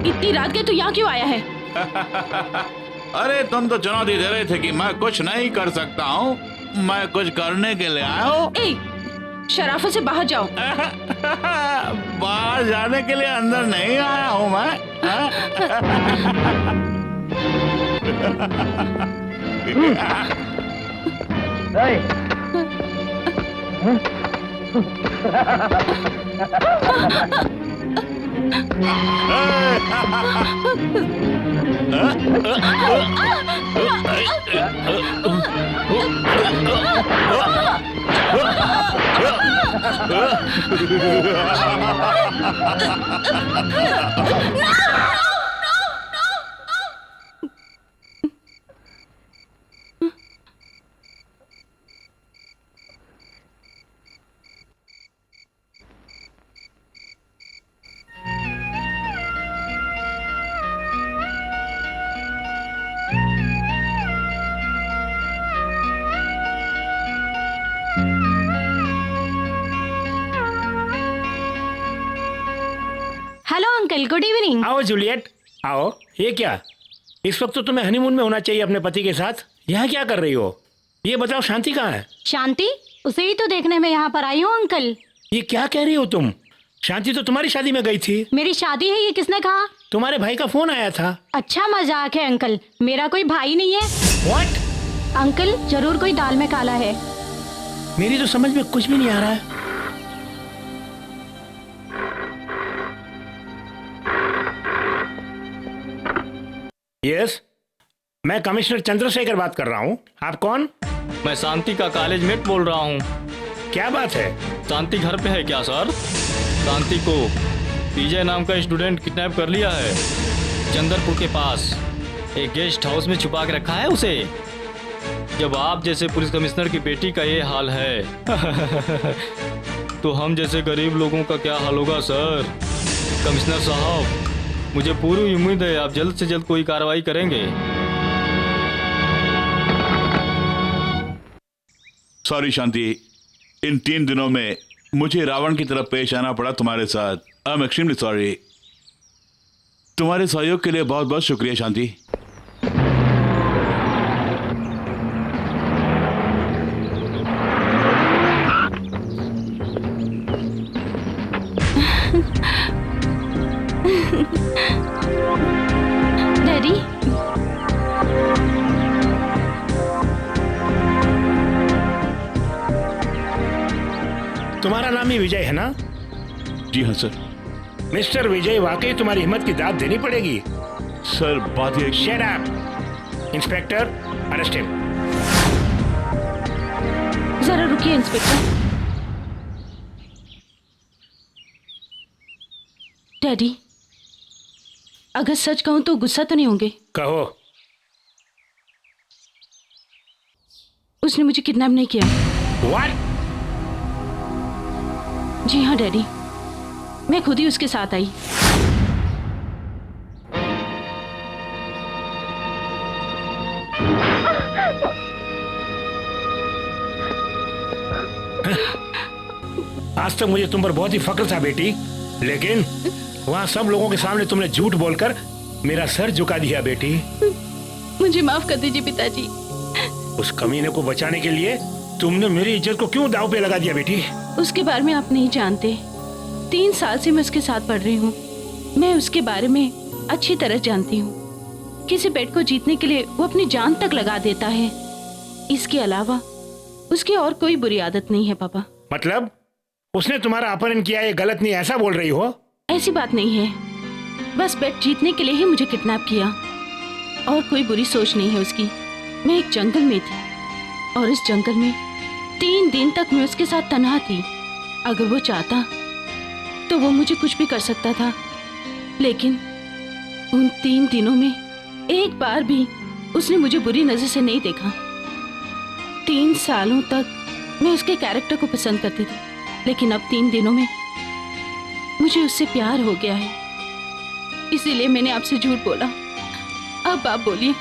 इतनी रात के तू यहाँ क्यों आया है? अरे तुम तो चुनौती दे रहे थे कि मैं कुछ नहीं कर सकता हूँ, मैं कुछ करने के लिए आया हूँ। शराफत से बाहर जाओ। बाहर जाने के लिए अंदर नहीं आया हूँ मैं। Hello uncle, good evening. आओ जूलियट, आओ। ये क्या, इस वक्त तो तुम्हें हनीमून में होना चाहिए अपने पति के साथ। यहाँ क्या कर रही हो? ये बताओ, शांति कहाँ है? शांति? उसे ही तो देखने में यहाँ पर आई हूँ अंकल। ये क्या कह रही हो तुम? शांति तो तुम्हारी शादी में गई थी। मेरी शादी है ये किसने कहा? तुम्हारे भाई का फोन आया था। अच्छा मजाक है अंकल, मेरा कोई भाई नहीं है। व्हाट? अंकल जरूर कोई दाल में काला है। मेरी तो समझ में कुछ भी नहीं आ रहा है। यस, मैं कमिश्नर चंद्रशेखर बात कर रहा हूँ। आप कौन? मैं शांति का कॉलेज मेट बोल रहा हूँ। क्या बात है? शांति घर पे है क्या सर? शांति को पीजे नाम का स्टूडेंट किडनैप कर लिया है। चंदरपुर के पास एक गेस्ट हाउस में छुपा के रखा है उसे। जब आप जैसे पुलिस कमिश्नर की बेटी का ये हाल है तो हम जैसे गरीब लोगों का क्या हाल होगा सर। कमिश्नर साहब, मुझे पूरी उम्मीद है आप जल्द से जल्द कोई कार्रवाई करेंगे। सॉरी शांति, इन 3 दिनों में मुझे रावण की तरफ पेश आना पड़ा तुम्हारे साथ। I am extremely sorry. तुम्हारे सहयोग के लिए बहुत बहुत शुक्रिया शांति। डैडी, तुम्हारा नाम ही विजय है ना? जी हाँ सर। मिस्टर विजय, वाकई तुम्हारी हिम्मत की दाद देनी पड़ेगी। सर बात ये shut up. Inspector, arrest him. जरा रुकिए इंस्पेक्टर। डैडी, अगर सच कहूं तो गुस्सा तो नहीं होंगे? कहो। उसने मुझे किडनैप नहीं किया। What? जी हाँ डैडी, मैं खुद ही उसके साथ आई। आज तक मुझे तुम पर बहुत ही फक्र था बेटी, लेकिन वहाँ सब लोगों के सामने तुमने झूठ बोलकर मेरा सर झुका दिया बेटी। मुझे माफ कर दीजिए पिताजी। उस कमीने को बचाने के लिए तुमने मेरी इज्जत को क्यों दांव पे लगा दिया बेटी? उसके बारे में आप नहीं जानते। 3 साल से मैं उसके साथ पढ़ रही हूँ। मैं उसके बारे में अच्छी तरह जानती हूँ। किसी पेट को जीतने के लिए वो अपनी जान तक लगा देता है। इसके अलावा उसकी और कोई बुरी आदत नहीं है पापा। मतलब उसने तुम्हारा अपहरण किया, ये गलत नहीं, ऐसा बोल रही हो? ऐसी बात नहीं है, बस बेट जीतने के लिए ही मुझे किडनैप किया और कोई बुरी सोच नहीं है उसकी। मैं एक जंगल में थी और इस जंगल में 3 दिन तक मैं उसके साथ तन्हा थी। अगर वो चाहता तो वो मुझे कुछ भी कर सकता था, लेकिन उन 3 दिनों में एक बार भी उसने मुझे बुरी नजर से नहीं देखा। 3 सालों तक मैं उसके कैरेक्टर को पसंद करती थी, लेकिन अब 3 दिनों में मुझे उससे प्यार हो गया है। इसीलिए मैंने आपसे झूठ बोला। अब आप बोलिए,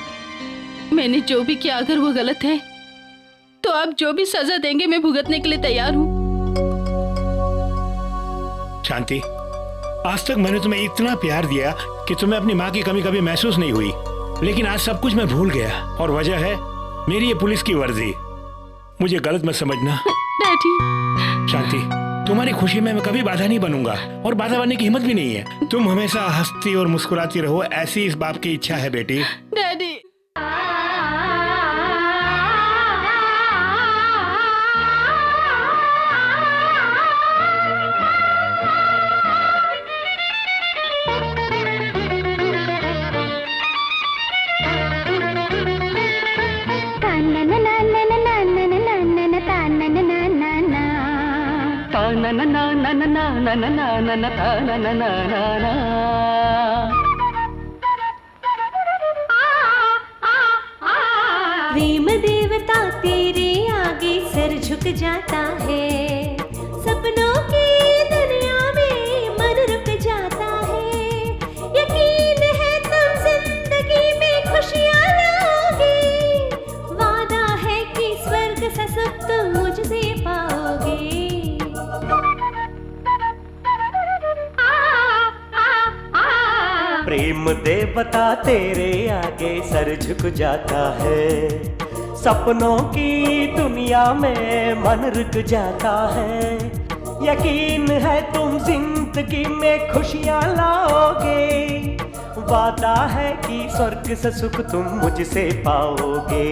मैंने जो भी किया अगर वो गलत है तो आप जो भी सजा देंगे मैं भुगतने के लिए तैयार हूँ। शांति, आज तक मैंने तुम्हें इतना प्यार दिया कि तुम्हें अपनी माँ की कमी कभी महसूस नहीं हुई, लेकिन आज सब कुछ मैं भूल गया और वजह है मेरी ये पुलिस की वर्दी। मुझे गलत मत समझना। डैडी। शांति, तुम्हारी खुशी में मैं कभी बाधा नहीं बनूंगा और बाधा बनने की हिम्मत भी नहीं है। तुम हमेशा हंसती और मुस्कुराती रहो, ऐसी इस बाप की इच्छा है बेटी। डैडी। प्रेम देवता तेरे आगे सर झुक जाता है, सपनों की दुनिया में मन रुक जाता है। यकीन है तुम जिंदगी में खुशियाँ लाओगे, वादा है कि स्वर्ग सा सुख तुम मुझसे पाओगे। प्रेम देवता तेरे आगे सर झुक जाता है, सपनों की दुनिया में मन रुक जाता है। यकीन है तुम जिंदगी में खुशियाँ लाओगे, वादा है कि स्वर्ग से सुख तुम मुझसे पाओगे।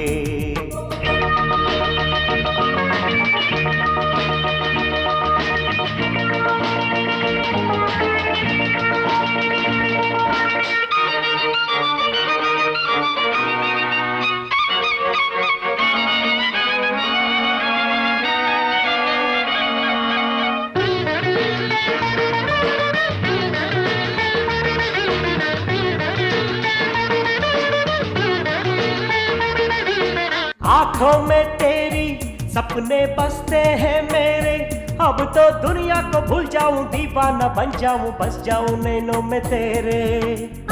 आंखों में तेरी सपने बसते हैं मेरे, अब तो दुनिया को भूल जाऊं, दीवाना बन जाऊं, बस जाऊं नैनों में तेरे।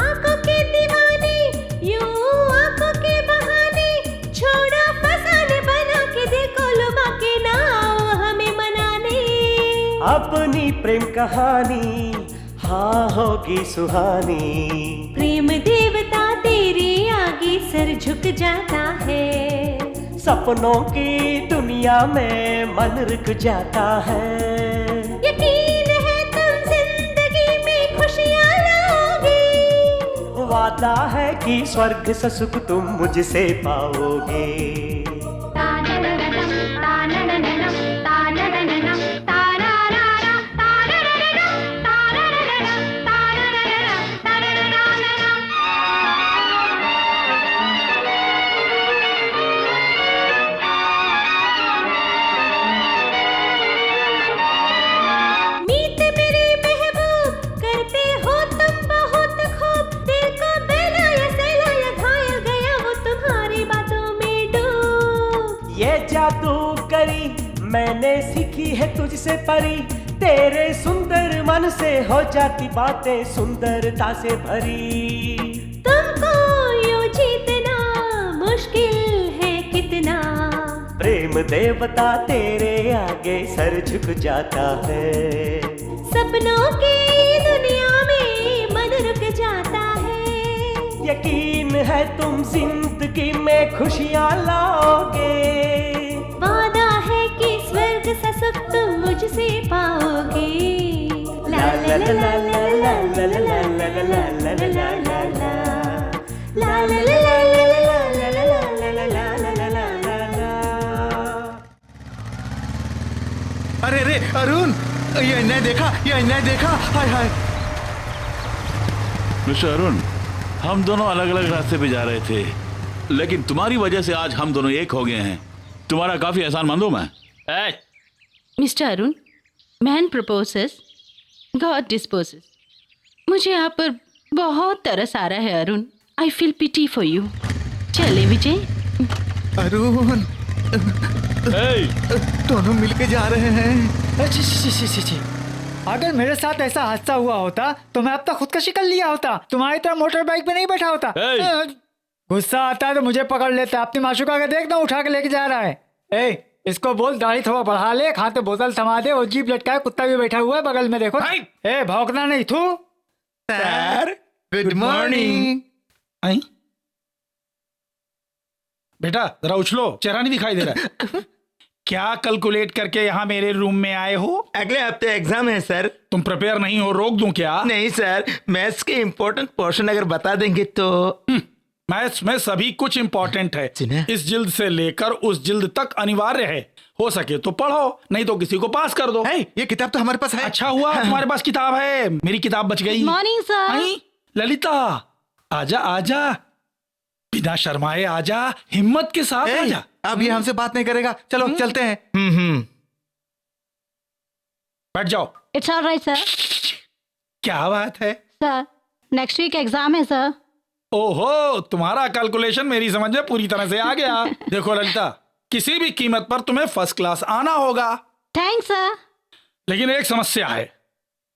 आंखों के दीवाने यूं आंखों के बहाने, छोड़ो फसाने, बना के देखो लुभा के ना आओ हमें मनाने। अपनी प्रेम कहानी हाँ होगी सुहानी, प्रेम देवता तेरे आगे सर झुक जाता है, सपनों की दुनिया में मन रुक जाता है। यकीन है तुम जिंदगी में खुशियाँ लाओगे, वादा है कि स्वर्ग सा सुख तुम मुझसे पाओगे। मीत मेरे महबूब करते हो तुम बहुत खूब, दिल को बहलाया सहलाया, घायल गया वो तुम्हारी बातों में डूब। ये जादू करी मैंने सीखी है तुझसे परी, तेरे सुंदर मन से हो जाती बातें सुंदरता से भरी। तुमको यूं जीतना मुश्किल है कितना, प्रेम देवता तेरे आगे सर झुक जाता है, सपनों की दुनिया में मन रुक जाता है। यकीन है तुम जिंदगी में खुशियाँ लाओगे, वादा है कि स्वर्ग सा सुख तुम मुझसे पाओगे। ला ला ला ला ला ला ला ला ला ला ला ला ला ला ला। ला ला ला ला ला ला ला ला ला ला ला ला ला ला ला। अरे रे अरुण, ये अन्याय देखा, ये अन्याय देखा, हाय हाय। मिस्टर अरुण, हम दोनों अलग अलग रास्ते पे जा रहे थे, लेकिन तुम्हारी वजह से आज हम दोनों एक हो गए हैं। तुम्हारा काफी एहसान मंद हूं मैं। Mister Arun, man proposes God disposes. मुझे आप पर बहुत तरस आ रहा है Arun. I feel pity for you. चले विजय। अरुण, दोनों मिलके जा रहे हैं। छी। अगर मेरे साथ ऐसा हादसा हुआ होता तो मैं अब तक खुदकशी कर लिया होता, तुम्हारी तरह मोटर बाइक पे नहीं बैठा होता। गुस्सा आता है तो मुझे पकड़ लेता। अपनी माशूका के देखना उठा के लेके जा रहा है। इसको बोल दाढ़ी थोड़ा बढ़ा ले, हाथ में बोतल थमा दे, और जीप लटका है, कुत्ता भी बैठा हुआ है बगल में, देखो। भौंकना नहीं। थू सर, गुड मॉर्निंग। बेटा जरा उछलो, चेहरा नहीं दिखाई दे रहा है। क्या कैलकुलेट करके यहाँ मेरे रूम में आए हो? अगले हफ्ते एग्जाम है सर। तुम प्रिपेयर नहीं हो, रोक दूं क्या? नहीं सर, मैथ्स के इम्पोर्टेंट पोर्शन अगर बता देंगे तो। मैथ्स में सभी कुछ इम्पोर्टेंट है, सुना? इस जिल्द से लेकर उस जिल्द तक अनिवार्य है। हो सके तो पढ़ो, नहीं तो किसी को पास कर दो। ये किताब तो हमारे पास है। अच्छा हुआ तुम्हारे पास किताब है, मेरी किताब बच गई। Morning sir. ललिता, आजा आजा, बिना शर्माए आजा, हिम्मत के साथ आजा। अब ये हमसे बात नहीं करेगा, चलो चलते हैं। बैठ जाओ। It's alright sir. क्या बात है सर, नेक्स्ट वीक एग्जाम है सर। ओहो, तुम्हारा कैलकुलेशन मेरी समझ में पूरी तरह से आ गया। देखो ललिता, किसी भी कीमत पर तुम्हें फर्स्ट क्लास आना होगा। Thanks sir. लेकिन एक समस्या है,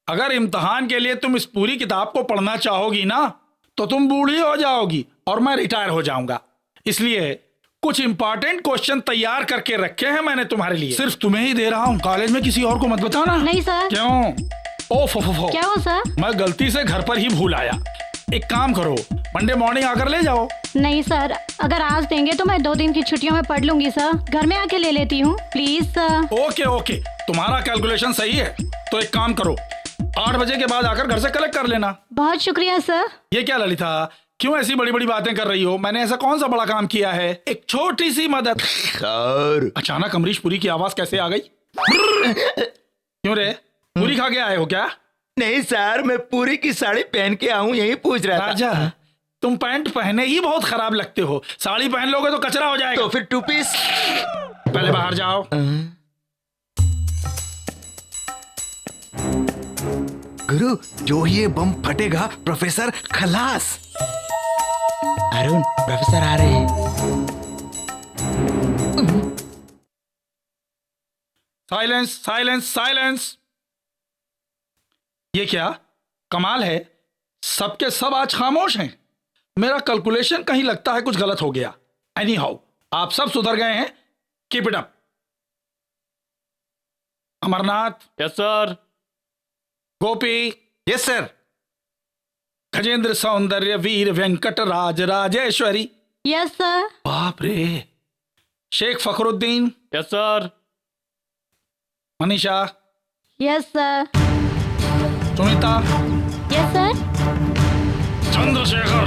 अगर इम्तिहान के लिए तुम इस पूरी किताब को पढ़ना चाहोगी ना, तो तुम बूढ़ी हो जाओगी और मैं रिटायर हो जाऊंगा। इसलिए कुछ इंपॉर्टेंट क्वेश्चन तैयार करके रखे हैं मैंने तुम्हारे लिए। सिर्फ तुम्हें ही दे रहा हूँ, कॉलेज में किसी और को मत बताना। नहीं सर। क्यों? ओफो, क्या हो सर? मैं गलती से घर पर ही भूल आया। एक काम करो, मंडे मॉर्निंग आकर ले जाओ। नहीं सर, अगर आज देंगे तो मैं 2 दिन की छुट्टियों में पढ़ लूंगी सर। घर में आके ले लेती हूँ प्लीज सर। ओके, तुम्हारा कैलकुलेशन सही है, तो एक काम करो, 8 बजे के बाद आकर घर से कलेक्ट कर लेना। बहुत शुक्रिया सर। ये क्या ललिता, क्यों ऐसी बड़ी बड़ी बातें कर रही हो? मैंने ऐसा कौन सा बड़ा काम किया है? एक छोटी सी मदद। और अचानक अमरीश पुरी की आवाज कैसे आ गई? क्यों रे, पूरी खा के आए हो क्या? नहीं सर, मैं पूरी की साड़ी पहन के आऊं, यही पूछ रहा था। राजा, तुम पैंट पहने ही बहुत खराब लगते हो, साड़ी पहन लोगे तो कचरा हो जाएगा। तो फिर 2 पीस। पहले बाहर जाओ। गुरु, जो ये बम फटेगा प्रोफेसर खलास। अरुण, प्रोफेसर आ रहे हैं। Silence silence silence. ये क्या कमाल है, सबके सब आज खामोश हैं। मेरा कैलकुलेशन कहीं लगता है कुछ गलत हो गया। एनी हाउ, आप सब सुधर गए हैं। Keep it up. Amarnath. Yes sir. Gopi. Yes sir. Gajendra Saundarya Veer Venkat Raj Rajeshwari. Yes sir. बाप रे। Sheikh Fakhruddin. Yes sir. Manisha. Yes sir. Sunita. Yes sir. Chandrashekhar.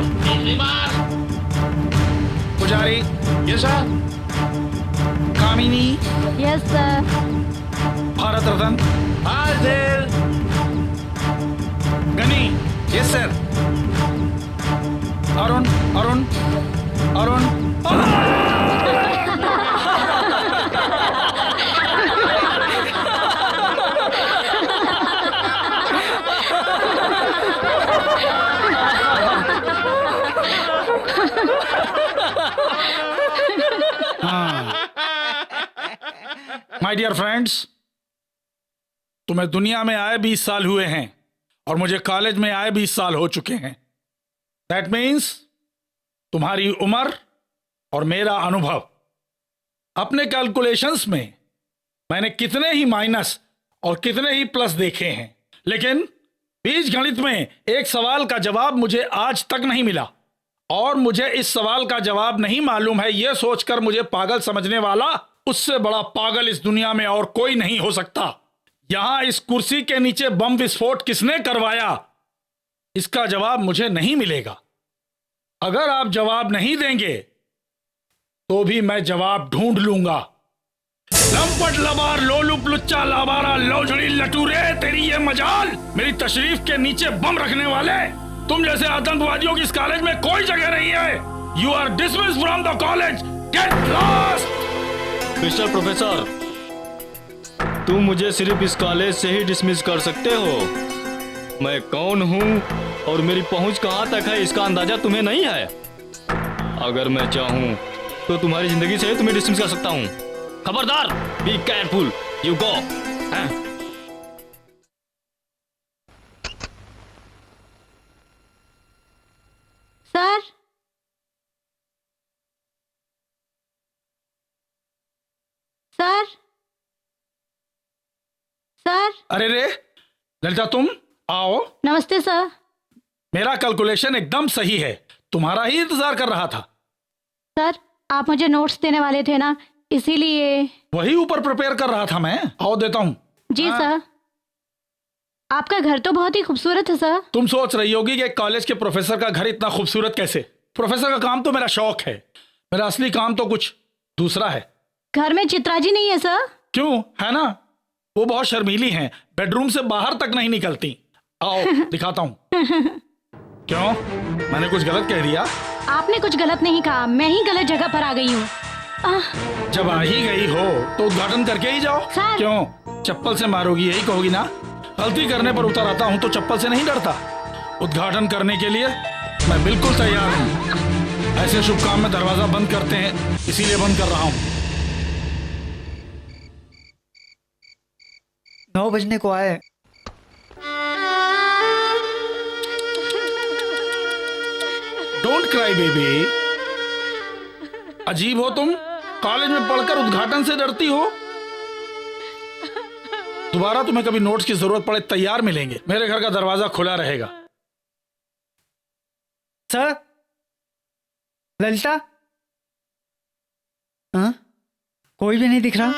Pujari. Yes sir. Kamini. Yes sir. Bharat Ratna. हाजिर। Gani. Yes sir. Arun Arun Arun. My dear friends, तुम्हें दुनिया में आए 20 साल हुए हैं और मुझे कॉलेज में आए 20 साल हो चुके हैं। दैट मीन्स तुम्हारी उम्र और मेरा अनुभव। अपने कैलकुलेशंस में मैंने कितने ही माइनस और कितने ही प्लस देखे हैं, लेकिन बीजगणित में एक सवाल का जवाब मुझे आज तक नहीं मिला। और मुझे इस सवाल का जवाब नहीं मालूम है, यह सोचकर मुझे पागल समझने वाला उससे बड़ा पागल इस दुनिया में और कोई नहीं हो सकता। यहां इस कुर्सी के नीचे बम विस्फोट किसने करवाया, इसका जवाब मुझे नहीं मिलेगा। अगर आप जवाब नहीं देंगे तो भी मैं जवाब ढूंढ लूंगा। लंपट लबार लोलुप लुच्चा लाबारा लोझड़ी लटूरे, तेरी ये मजाल। मेरी तशरीफ के नीचे बम रखने वाले तुम जैसे आतंकवादियों की इस कॉलेज में कोई जगह नहीं है। You are dismissed from the college. Get lost. Mister professor, तुम मुझे सिर्फ इस कॉलेज से ही डिसमिस कर सकते हो। मैं कौन हूँ और मेरी पहुंच कहाँ तक है इसका अंदाजा तुम्हें नहीं है। अगर मैं चाहूँ तो तुम्हारी जिंदगी से तुम्हें डिसमिस कर सकता हूँ। खबरदार, be careful, you go. Sir. Sir. Sir. अरे रे ललिता, तुम आओ। नमस्ते सर। मेरा कैलकुलेशन एकदम सही है, तुम्हारा ही इंतजार कर रहा था। सर, आप मुझे नोट्स देने वाले थे ना, इसीलिए। वही ऊपर प्रिपेयर कर रहा था मैं। आओ देता हूँ। जी सर। आपका घर तो बहुत ही खूबसूरत है सर। तुम सोच रही होगी कि कॉलेज के प्रोफेसर का घर इतना खूबसूरत कैसे। प्रोफेसर का काम तो मेरा शौक है, मेरा असली काम तो कुछ दूसरा है। घर में चित्राजी नहीं है सर? क्यों, है ना, वो बहुत शर्मीली हैं, बेडरूम से बाहर तक नहीं निकलती। आओ दिखाता हूँ। क्यों, मैंने कुछ गलत कह दिया? आपने कुछ गलत नहीं कहा, मैं ही गलत जगह पर आ गई हूँ। जब आ ही गई हो तो उद्घाटन करके ही जाओ। सर। क्यों, चप्पल से मारोगी यही कहोगी ना? गलती करने पर उतर आता हूँ तो चप्पल से नहीं डरता। उद्घाटन करने के लिए मैं बिल्कुल तैयार हूँ। ऐसे शुभ काम में दरवाजा बंद करते हैं, इसीलिए बंद कर रहा हूँ। 9 बजने को आए। Don't cry baby. अजीब हो तुम, कॉलेज में पढ़कर उद्घाटन से डरती हो। दोबारा तुम्हें कभी नोट्स की जरूरत पड़े तैयार मिलेंगे। मेरे घर का दरवाजा खुला रहेगा। सर, ललिता? हाँ? कोई भी नहीं दिख रहा।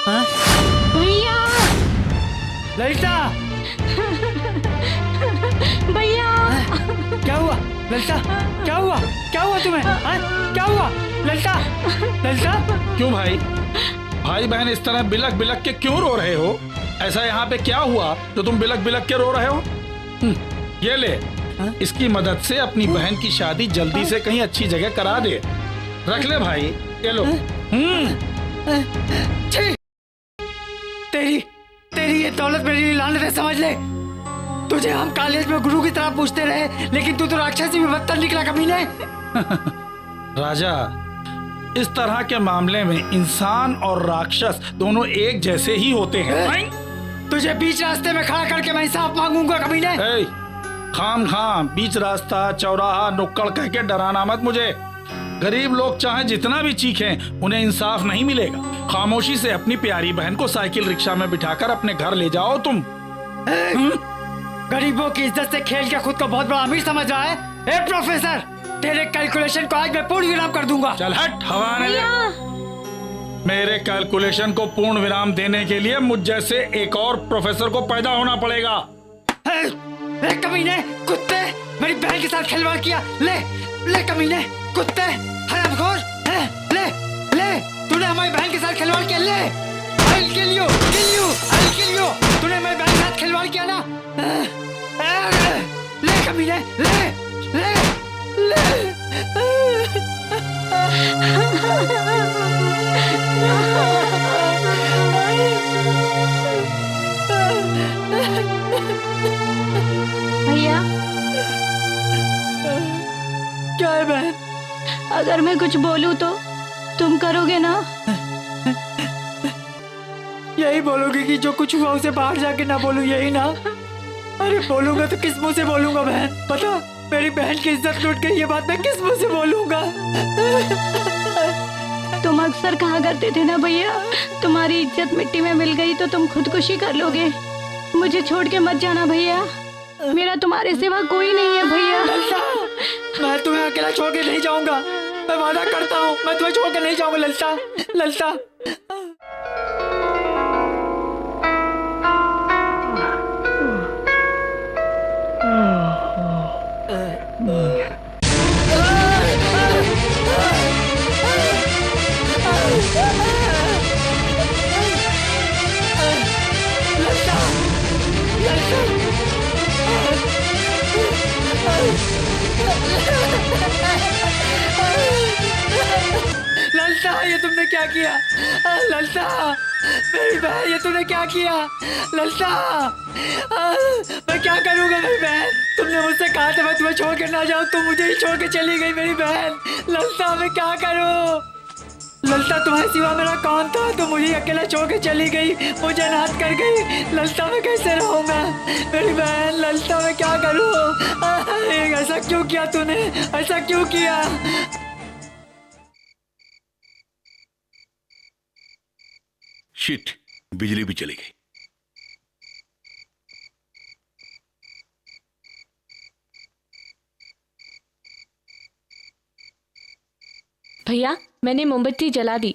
हाँ? भैया! ललिता! भैया! क्या हुआ ललिता? क्या हुआ? क्या हुआ तुम्हें? हाँ? क्या हुआ ललिता? ललिता? क्यों भाई, भाई बहन इस तरह बिलक बिलक के क्यों रो रहे हो? ऐसा यहाँ पे क्या हुआ जो तुम बिलक बिलक के रो रहे हो? ये ले, इसकी मदद से अपनी बहन की शादी जल्दी से कहीं अच्छी जगह करा दे। रख ले भाई, ये लो। तेरी ये दौलत मेरे लिए लानत है, समझ ले। तुझे हम कॉलेज में गुरु की तरह पूछते रहे, लेकिन तू तो राक्षसी में बदतर निकला कमीने। राजा, इस तरह के मामले में इंसान और राक्षस दोनों एक जैसे ही होते हैं। तुझे बीच रास्ते में खड़ा करके मैं इंसाफ मांगूंगा कमीने। खाम खाम बीच रास्ता, चौराहा, नुक्कड़ कह के डराना मत मुझे। गरीब लोग चाहे जितना भी चीखें, उन्हें इंसाफ नहीं मिलेगा। खामोशी से अपनी प्यारी बहन को साइकिल रिक्शा में बिठाकर अपने घर ले जाओ तुम। गरीबों की इज्जत से खेल के खुद को बहुत बड़ा अमीर समझ रहा है। ए प्रोफेसर, तेरे कैलकुलेशन को आज मैं पूर्ण विराम कर दूंगा। चल हट, हवा आने दे। मेरे कैलकुलेशन को पूर्ण विराम देने के लिए मुझ जैसे एक और प्रोफेसर को पैदा होना पड़ेगा। कमीने, कुत्ते, मेरी बहन के साथ खिलवाड़ किया। ले ले कमीने, कुत्ते, हरामखोर, ले ले, तूने हमारी बहन के साथ खिलवाड़ किया। ले, I'll kill you, I'll kill you। तूने हमारी बहन के साथ खिलवाड़ किया ना। ले कमीने, ले ले ले। भैया, क्या है बहन? अगर मैं कुछ बोलूं तो तुम करोगे ना? यही बोलोगे कि जो कुछ हुआ उसे बाहर जाके ना बोलूं, यही ना? अरे बोलूंगा तो किस मुंह से बोलूंगा बहन? बता, मेरी बहन की इज्जत लूट गई, ये बात मैं किस मुंह से बोलूंगा? तुम अक्सर कहा करते थे ना भैया, तुम्हारी इज्जत मिट्टी में मिल गई तो तुम खुदकुशी कर लोगे। मुझे छोड़ के मत जाना भैया, मेरा तुम्हारे सिवा कोई नहीं है भैया। ललिता, मैं तुम्हें अकेला छोड़ के नहीं जाऊंगा, मैं वादा करता हूँ, मैं तुम्हें छोड़ के नहीं जाऊंगा ललिता, ललिता। ललिता, ये तुमने क्या किया? ललिता, मेरी बहन, ये तुमने क्या किया? ललिता, मैं क्या करूँगा मेरी बहन? तुमने मुझसे कहा था मैं तुम्हें छोड़ के ना जाऊँ, तुम मुझे ही छोड़ के चली गई मेरी बहन। ललिता, मैं क्या करूँ? ललिता, तुम्हारे सिवा मेरा कौन था? तुम मुझे अकेला छोड़ के चली गई, मुझे अनाथ कर गई। ललिता, मैं कैसे रहूँगा मेरी बहन? ललिता, मैं क्या करूँ? ऐसा क्यों किया तूने? ऐसा क्यों किया? शिट, बिजली भी चली गई। भैया, मैंने मोमबत्ती जला दी।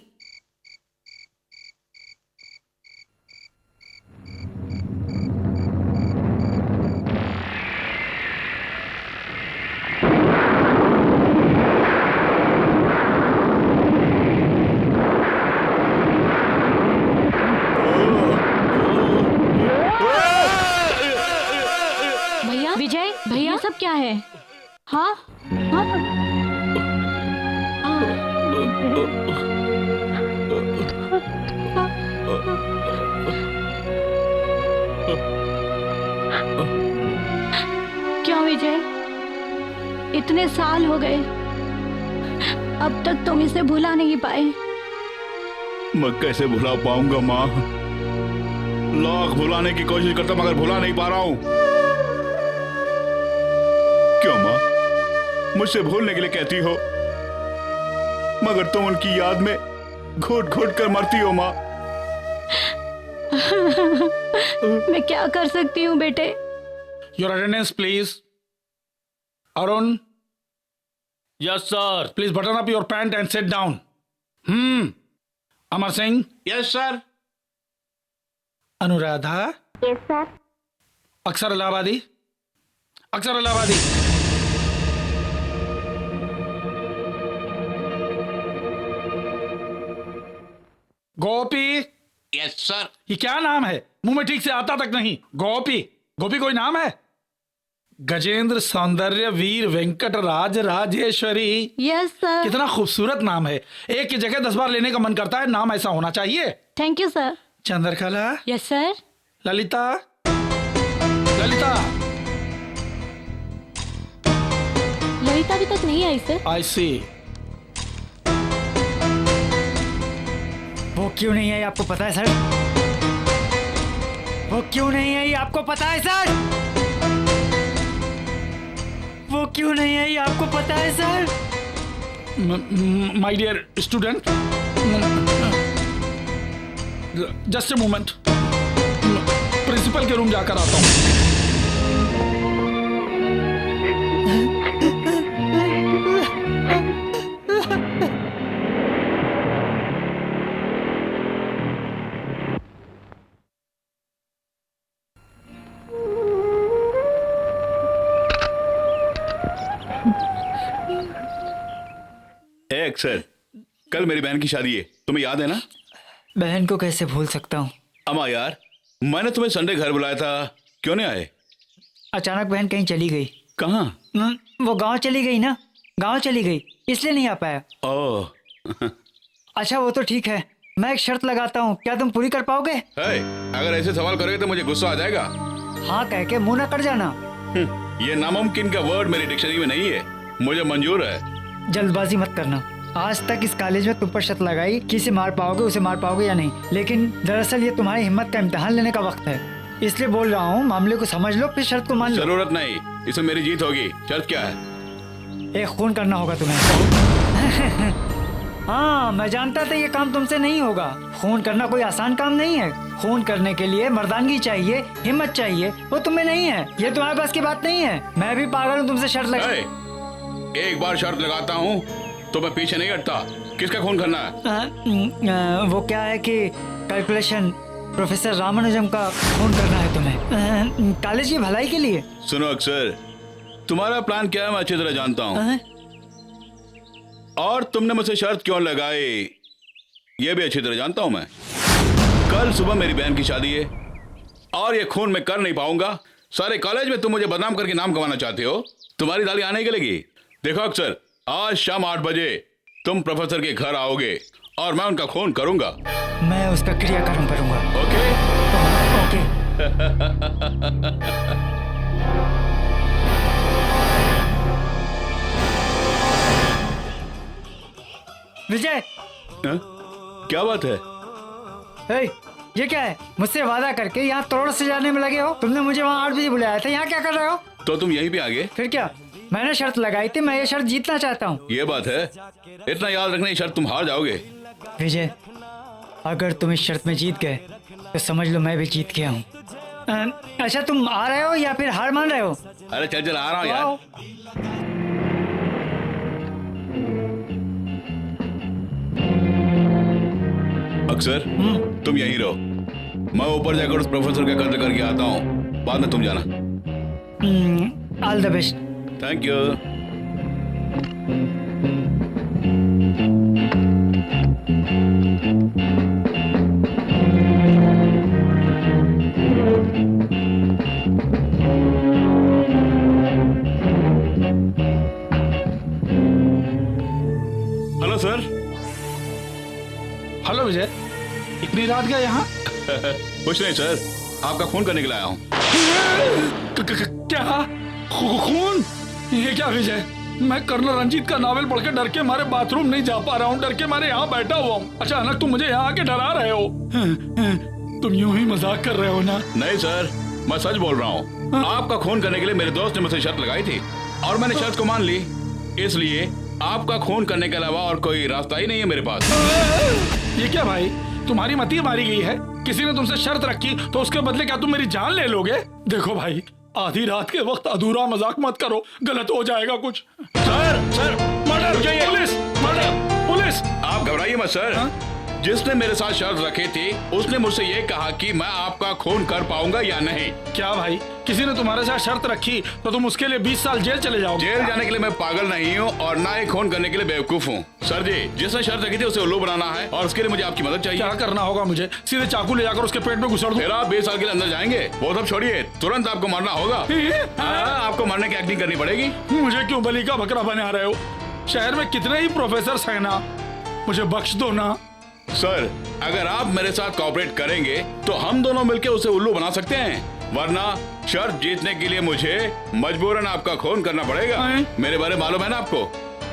भैया, विजय, भैया, ये सब क्या है? हाँ हाँ, क्यों विजय, इतने साल हो गए, अब तक तुम इसे भुला नहीं पाए। मैं कैसे भुला पाऊंगा माँ? लाख भुलाने की कोशिश करता मगर भुला नहीं पा रहा हूँ। क्यों माँ, मुझसे भूलने के लिए कहती हो, मगर तुम उनकी याद में घोट घोट कर मरती हो माँ। मैं क्या कर सकती हूँ बेटे? Your attendance please. Arun, yes sir. Please button up your pant and sit down. Amar Singh. Yes sir. Anuradha. Yes sir. अक्षर इलाहाबादी। अक्षर इलाहाबादी। गोपी। Yes sir. ये क्या नाम है? मुंह में ठीक से आता तक नहीं। गोपी। गोपी कोई नाम है? गजेंद्र सौंदर्य वीर वेंकट राज राजेश्वरी। Yes sir. कितना खूबसूरत नाम है, एक की जगह 10 बार लेने का मन करता है। नाम ऐसा होना चाहिए। Thank you sir. Chandrakala. Yes sir. Lalita. Lalita. Lalita अभी तक नहीं आई सर। आई सी। वो क्यों नहीं आई आपको पता है सर? वो क्यों नहीं आई आपको पता है सर? वो क्यों नहीं आई आपको पता है sir? My dear student, just a moment, principal के रूम जाकर आता हूँ। अक्सर, कल मेरी बहन की शादी है, तुम्हें याद है ना? बहन को कैसे भूल सकता हूँ? अम्मा यार, मैंने तुम्हें संडे घर बुलाया था, क्यों नहीं आए? अचानक बहन कहीं चली गई। कहाँ? वो गांव चली गई ना, गांव चली गई, इसलिए नहीं आ पाया। ओह। अच्छा वो तो ठीक है, मैं एक शर्त लगाता हूँ, क्या तुम पूरी कर पाओगे? अगर ऐसे सवाल करोगे तो मुझे गुस्सा आ जाएगा। हाँ कह के मुंह न कर जाना। ये नामुमकिन का वर्ड मेरी डिक्शनरी में नहीं है, मुझे मंजूर है। जल्दबाजी मत करना। आज तक इस कॉलेज में तुम पर शर्त लगाई कि इसे मार पाओगे, उसे मार पाओगे या नहीं, लेकिन दरअसल ये तुम्हारी हिम्मत का इम्तिहान लेने का वक्त है, इसलिए बोल रहा हूँ मामले को समझ लो फिर शर्त को मान लो। जरूरत नहीं, इसमें मेरी जीत होगी। शर्त क्या है? एक खून करना होगा तुम्हें। हाँ मैं जानता था ये काम तुमसे नहीं होगा। खून करना कोई आसान काम नहीं है। खून करने के लिए मर्दानगी चाहिए, हिम्मत चाहिए, वो तुम्हें नहीं है। ये तुम्हारे पास की बात नहीं है। मैं भी पागल हूँ तुमसे शर्त लगा। एक बार शर्त लगाता हूँ तो मैं पीछे नहीं हटता। किसका खून करना है? वो क्या है कि कैलकुलेशन प्रोफेसर रामानुजम का खून करना है तुम्हें, कॉलेज की भलाई के लिए। सुनो अक्सर, तुम्हारा प्लान क्या है मैं अच्छी तरह जानता हूँ, और तुमने मुझसे शर्त क्यों लगाई ये भी अच्छी तरह जानता हूँ मैं। कल सुबह मेरी बहन की शादी है और ये खून मैं कर नहीं पाऊंगा। सारे कॉलेज में तुम मुझे बदनाम करके नाम कमाना चाहते हो, तुम्हारी दाली आने के लगी। देखो अक्सर, आज शाम 8 बजे तुम प्रोफेसर के घर आओगे और मैं उनका खून करूंगा। मैं उसका क्रियाकर्म करूंगा। ओके? ओके। विजय, क्या बात है? हे, ये क्या है? मुझसे वादा करके यहाँ तोड़ से जाने में लगे हो। तुमने मुझे वहाँ 8 बजे बुलाया था, यहाँ क्या कर रहे हो? तो तुम यहीं पे आ गए? फिर क्या, मैंने शर्त लगाई थी, मैं ये शर्त जीतना चाहता हूँ। ये बात है, इतना याद रखना, ये शर्त तुम हार जाओगे। विजय, अगर तुम इस शर्त में जीत गए तो समझ लो मैं भी जीत गया हूँ। अच्छा तुम आ रहे हो या फिर हार मान रहे हो? अरे चल चल आ रहा हूँ यार। अक्सर, तुम यहीं रहो, मैं ऊपर जाकर उस प्रोफेसर का कत्ल करके आता हूँ, बाद में तुम जाना। All the best. Thank you. Hello sir. Hello Vijay, इतनी रात गया यहाँ? कुछ नहीं सर, आपका खून करने के लिए आया हूँ। क्या खून? ये क्या विजय, मैं कर्नल रंजीत का नावल पढ़ के डर के मारे बाथरूम नहीं जा पा रहा हूँ, डर के मारे यहाँ बैठा हुआ हूँ। अचानक तुम मुझे यहाँ आके डरा रहे हो। तुम यूं ही मजाक कर रहे हो ना? नहीं सर, मैं सच बोल रहा हूँ। आपका खून करने के लिए मेरे दोस्त ने मुझसे शर्त लगाई थी और मैंने शर्त को मान ली, इसलिए आपका खून करने के अलावा और कोई रास्ता ही नहीं है मेरे पास। ये क्या भाई, तुम्हारी मती मारी गई है? किसी ने तुमसे शर्त रखी तो उसके बदले क्या तुम मेरी जान ले लोगे? देखो भाई, आधी रात के वक्त अधूरा मजाक मत करो, गलत हो जाएगा कुछ। Sir murder, police, murder, police. आप घबराइए मत सर। जिसने मेरे साथ शर्त रखी थी उसने मुझसे ये कहा कि मैं आपका खून कर पाऊंगा या नहीं। क्या भाई, किसी ने तुम्हारे साथ शर्त रखी तो तुम उसके लिए 20 साल जेल चले जाओगे? जेल जाने के लिए मैं पागल नहीं हूँ और ना ही खून करने के लिए बेवकूफ हूँ। सर जी, जिसने शर्त रखी थी उसे उल्लू बनाना है और उसके लिए मुझे आपकी मदद चाहिए। क्या करना होगा मुझे? सीधे चाकू ले जाकर उसके पेट में घुसड़ दूं? फिर आप 20 साल के लिए अंदर जाएंगे। वो सब छोड़िए, तुरंत आपको मारना होगा। आपको मारने की एक्टिंग करनी पड़ेगी। मुझे क्यों बलि का बकरा बना रहे हो? शहर में कितने ही प्रोफेसर हैं ना, मुझे बख्श दो ना। सर, अगर आप मेरे साथ कोऑपरेट करेंगे तो हम दोनों मिलकर उसे उल्लू बना सकते हैं, वरना शर्त जीतने के लिए मुझे मजबूरन आपका खून करना पड़ेगा। मेरे बारे मालूम है ना आपको?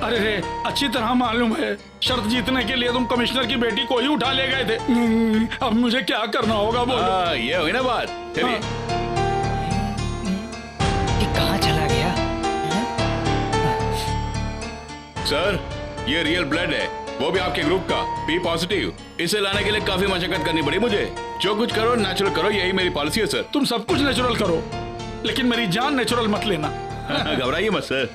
अरे रे, अच्छी तरह मालूम है शर्त जीतने के लिए तुम कमिश्नर की बेटी को ही उठा ले गए थे। अब मुझे क्या करना होगा बोलो। ये हुई ना बात। चलिए। ये कहाँ चला गया? सर, ये रियल ब्लड है, वो भी आपके ग्रुप का, बी पॉजिटिव। इसे लाने के लिए काफी मशक्कत करनी पड़ी मुझे। जो कुछ करो नेचुरल करो, यही मेरी पॉलिसी है सर। तुम सब कुछ नेचुरल करो, लेकिन मेरी जान नेचुरल मत लेना। घबराइए मत सर।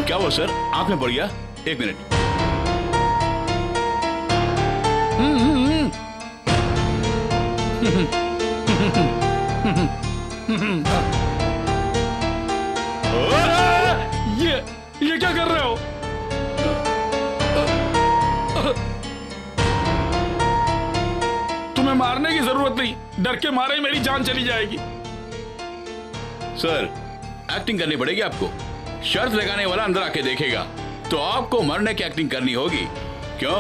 क्या वो सर, आंख में पड़ गया? एक मिनट। ये क्या कर रहे हो? तुम्हें मारने की जरूरत नहीं, डर के मारे ही मेरी जान चली जाएगी। सर, एक्टिंग करनी पड़ेगी आपको। शर्त लगाने वाला अंदर आके देखेगा तो आपको मरने की एक्टिंग करनी होगी। क्यों?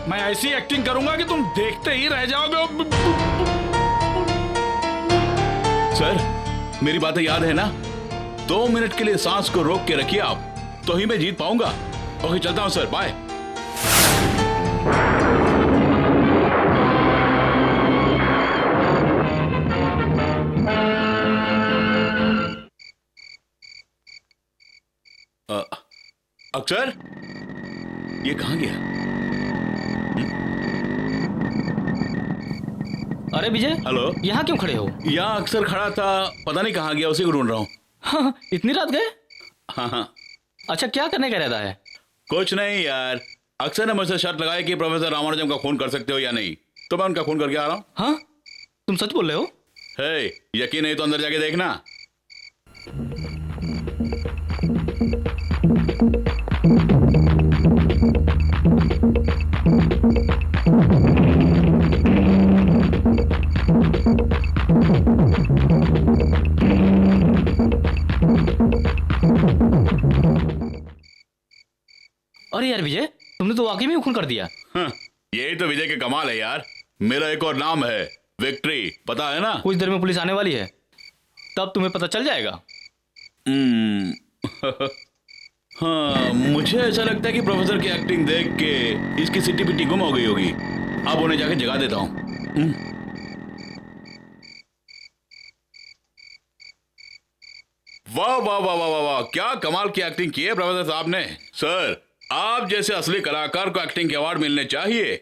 मैं ऐसी एक्टिंग करूंगा कि तुम देखते ही रह जाओगे। सर, मेरी बातें याद है ना? 2 मिनट के लिए सांस को रोक के रखिए आप, तो ही मैं जीत पाऊंगा। ओके, चलता हूं सर, बाय। अक्षर, ये कहां गया? अरे विजय, हेलो। यहाँ क्यों खड़े हो? यहाँ अक्सर खड़ा था, पता नहीं कहाँ गया, उसी को ढूंढ रहा हूँ। हाँ, इतनी रात गए? हाँ हाँ। अच्छा, क्या करने का रहता है? कुछ नहीं यार, अक्सर ने मुझसे शर्त लगाई कि प्रोफेसर रामानुजम का खून कर सकते हो या नहीं, तो मैं उनका खून करके आ रहा हूँ। हाँ, तुम सच बोल रहे हो? है, यकीन नहीं तो अंदर जाके देखना। अरे यार विजय, तुमने तो वाकई में खून कर दिया। हाँ, यही तो विजय के कमाल है यार। मेरा एक और नाम है विक्ट्री, पता है ना? कुछ देर में पुलिस आने वाली है, तब तुम्हें पता चल जाएगा। हाँ, मुझे ऐसा लगता है कि प्रोफेसर की एक्टिंग देख के इसकी सिटी पिटी गुम हो गई होगी। अब उन्हें जाके जगा देता हूँ। वाह वाह वाह वाह वाह वाह, क्या कमाल की एक्टिंग की है प्रोफेसर साहब ने। सर, आप जैसे असली कलाकार को एक्टिंग के अवार्ड मिलने चाहिए।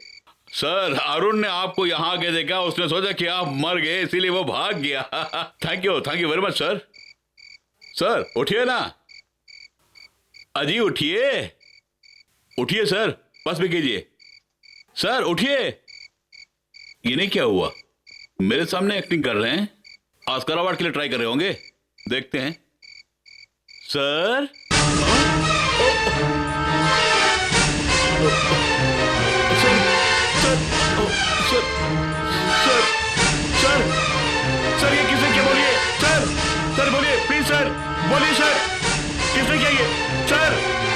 सर, अरुण ने आपको यहाँ आके देखा, उसने सोचा कि आप मर गए, इसीलिए वो भाग गया। Thank you very much sir. Sir, उठिए ना। अजी उठिए, उठिए सर, बस भी कीजिए। सर उठिए। ये नहीं क्या हुआ, मेरे सामने एक्टिंग कर रहे हैं, ऑस्कर अवार्ड के लिए ट्राई कर रहे होंगे, देखते हैं। सर, सर ये किसने क्या? बोलिए सर बोलिए प्लीज सर, बोलिए सर, किसने क्या ये? Sir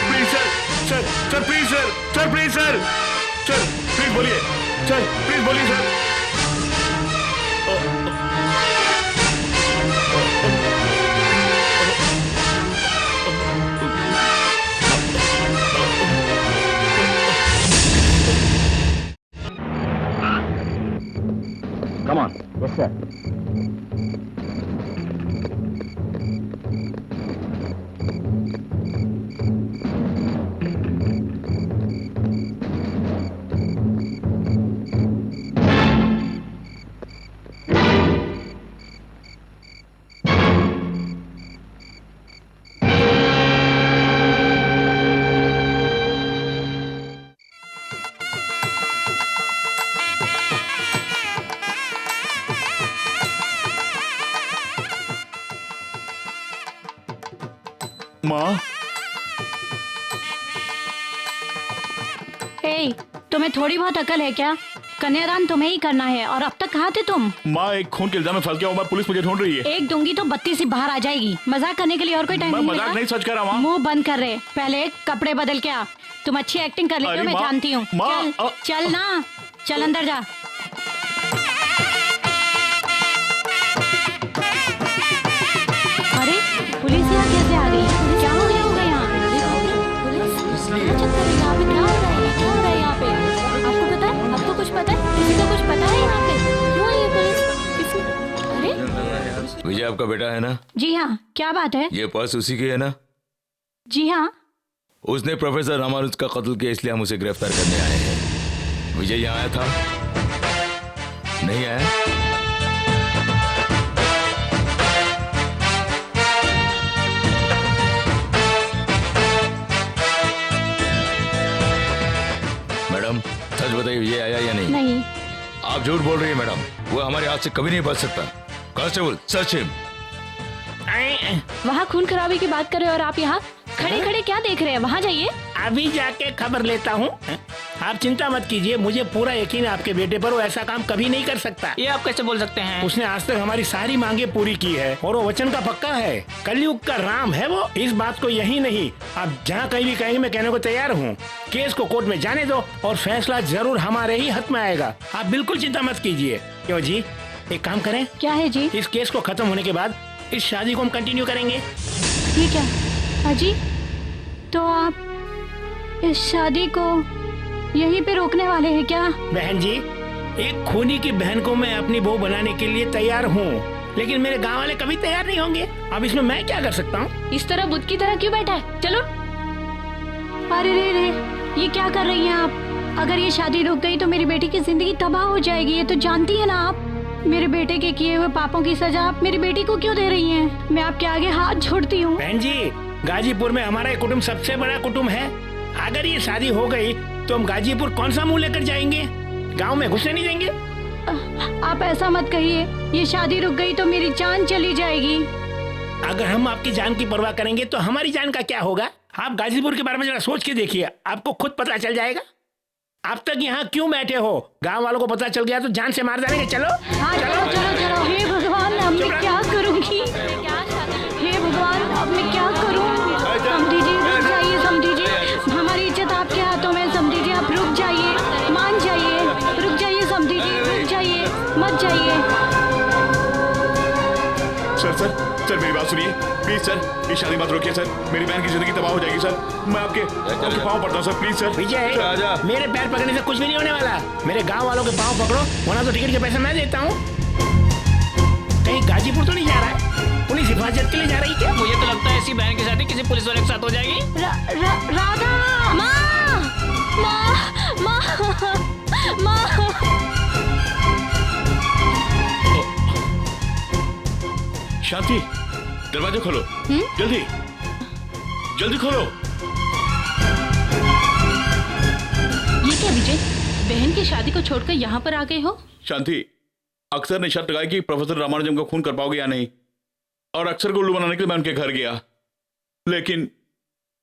please sir please sir please sir please बोलिए सर, प्लीज बोलिए sir. Come on. Yes, sir. माँ, ए, तुम्हें थोड़ी बहुत अकल है क्या? कन्यादान तुम्हें ही करना है, और अब तक कहाँ थे तुम? माँ एक खून के इल्जाम में फंस गया हूँ, पुलिस मुझे ढूंढ रही है। एक दूंगी तो 32 ही बाहर आ जाएगी। मजाक करने के लिए और कोई टाइम मैं नहीं मजाक मिलेगा? नहीं, सच कह रहा हूँ। मुंह बंद कर रहे, पहले कपड़े बदल के आ। तुम अच्छी एक्टिंग कर लेते हो, अरे मैं माँ, जानती हूँ। माँ, चल ना, चल अंदर जा। आपका बेटा है ना? जी हाँ, क्या बात है? ये पर्स उसी की है ना? जी हाँ। उसने प्रोफेसर रामानुज का कत्ल किया, इसलिए हम उसे गिरफ्तार करने आए हैं। विजय यहाँ आया था? नहीं आया? मैडम सच बताइए, विजय आया या नहीं? नहीं। आप झूठ बोल रही है मैडम, वो हमारे हाथ से कभी नहीं बच सकता। Constable search him. वहाँ खून खराबे की बात कर रहे हो और आप यहाँ खड़े खड़े क्या देख रहे हैं? वहाँ जाइए। अभी जाके खबर लेता हूँ। आप चिंता मत कीजिए, मुझे पूरा यकीन है आपके बेटे पर। वो ऐसा काम कभी नहीं कर सकता। ये आप कैसे बोल सकते हैं? उसने आज तक हमारी सारी मांगे पूरी की है और वो वचन का पक्का है। कलयुग का राम है वो। इस बात को यही नहीं, आप जहाँ कहीं भी कहेंगे मैं कहने को तैयार हूँ। केस को कोर्ट में जाने दो और फैसला जरूर हमारे ही हाथ में आएगा। आप बिल्कुल चिंता मत कीजिए। क्यों जी, एक काम करें। क्या है जी? इस केस को खत्म होने के बाद इस शादी को हम कंटिन्यू करेंगे। ठीक है अजी, तो आप इस शादी को यहीं पे रोकने वाले हैं क्या? बहन जी, एक खूनी की बहन को मैं अपनी बहू बनाने के लिए तैयार हूँ, लेकिन मेरे गांव वाले कभी तैयार नहीं होंगे। अब इसमें मैं क्या कर सकता हूँ? इस तरह बुद्ध की तरह क्यों बैठा है? चलो। अरे रे, ये क्या कर रही हैं आप? अगर ये शादी रुक गई तो मेरी बेटी की जिंदगी तबाह हो जाएगी। ये तो जानती है ना आप। मेरे बेटे के किए हुए पापों की सजा आप मेरी बेटी को क्यों दे रही हैं? मैं आपके आगे हाथ जोड़ती हूँ। बहन जी, गाजीपुर में हमारा कुटुंब सबसे बड़ा कुटुंब है। अगर ये शादी हो गई तो हम गाजीपुर कौन सा मुंह लेकर जाएंगे? गांव में घुसने नहीं देंगे। आप ऐसा मत कहिए। ये शादी रुक गई तो मेरी जान चली जाएगी। अगर हम आपकी जान की परवाह करेंगे तो हमारी जान का क्या होगा? आप गाजीपुर के बारे में जरा सोच के देखिए, आपको खुद पता चल जाएगा। अब तक यहाँ क्यों बैठे हो? गांव वालों को पता चल गया तो जान से मार डालेंगे। चलो हाँ, चलो। हे भगवान, अब मैं क्या करूँगी? हे भगवान, अब मैं क्या करूँ? समझी जी, रुक जाइए। समझी जी, हमारी इज्जत आपके हाथों में। समझी जी, आप रुक जाइए, मान जाइए। रुक जाइए समझी जी, रुक जाइए, मत जाइए। सर मेरी बात सुनिए प्लीज सर, ये शादी मत रोकिए सर। मेरी बहन की जिंदगी तबाह हो जाएगी सर। मैं आपके पाँव पड़ता हूँ सर, प्लीज सर। विजय, मेरे पैर पकड़ने से कुछ भी नहीं होने वाला। मेरे गांव वालों के पाँव पकड़ो, वरना तो टिकट के पैसे मैं देता हूँ। कहीं गाजीपुर तो नहीं जा रहा है? पुलिस हिफाजत के लिए जा रही क्या? मुझे तो लगता है ऐसी बहन की शादी किसी पुलिस वाले के साथ हो जाएगी। राधा, माँ, माँ, माँ, माँ। शांति, दरवाजा खोलो। जल्दी जल्दी खोलो। ये क्या विजय, बहन की शादी को छोड़कर यहाँ पर आ गए हो? शांति, अक्सर ने शर्त लगाई कि प्रोफेसर रामानुजम को खून कर पाओगे या नहीं, और अक्सर को उल्लू बनाने के लिए मैं उनके घर गया, लेकिन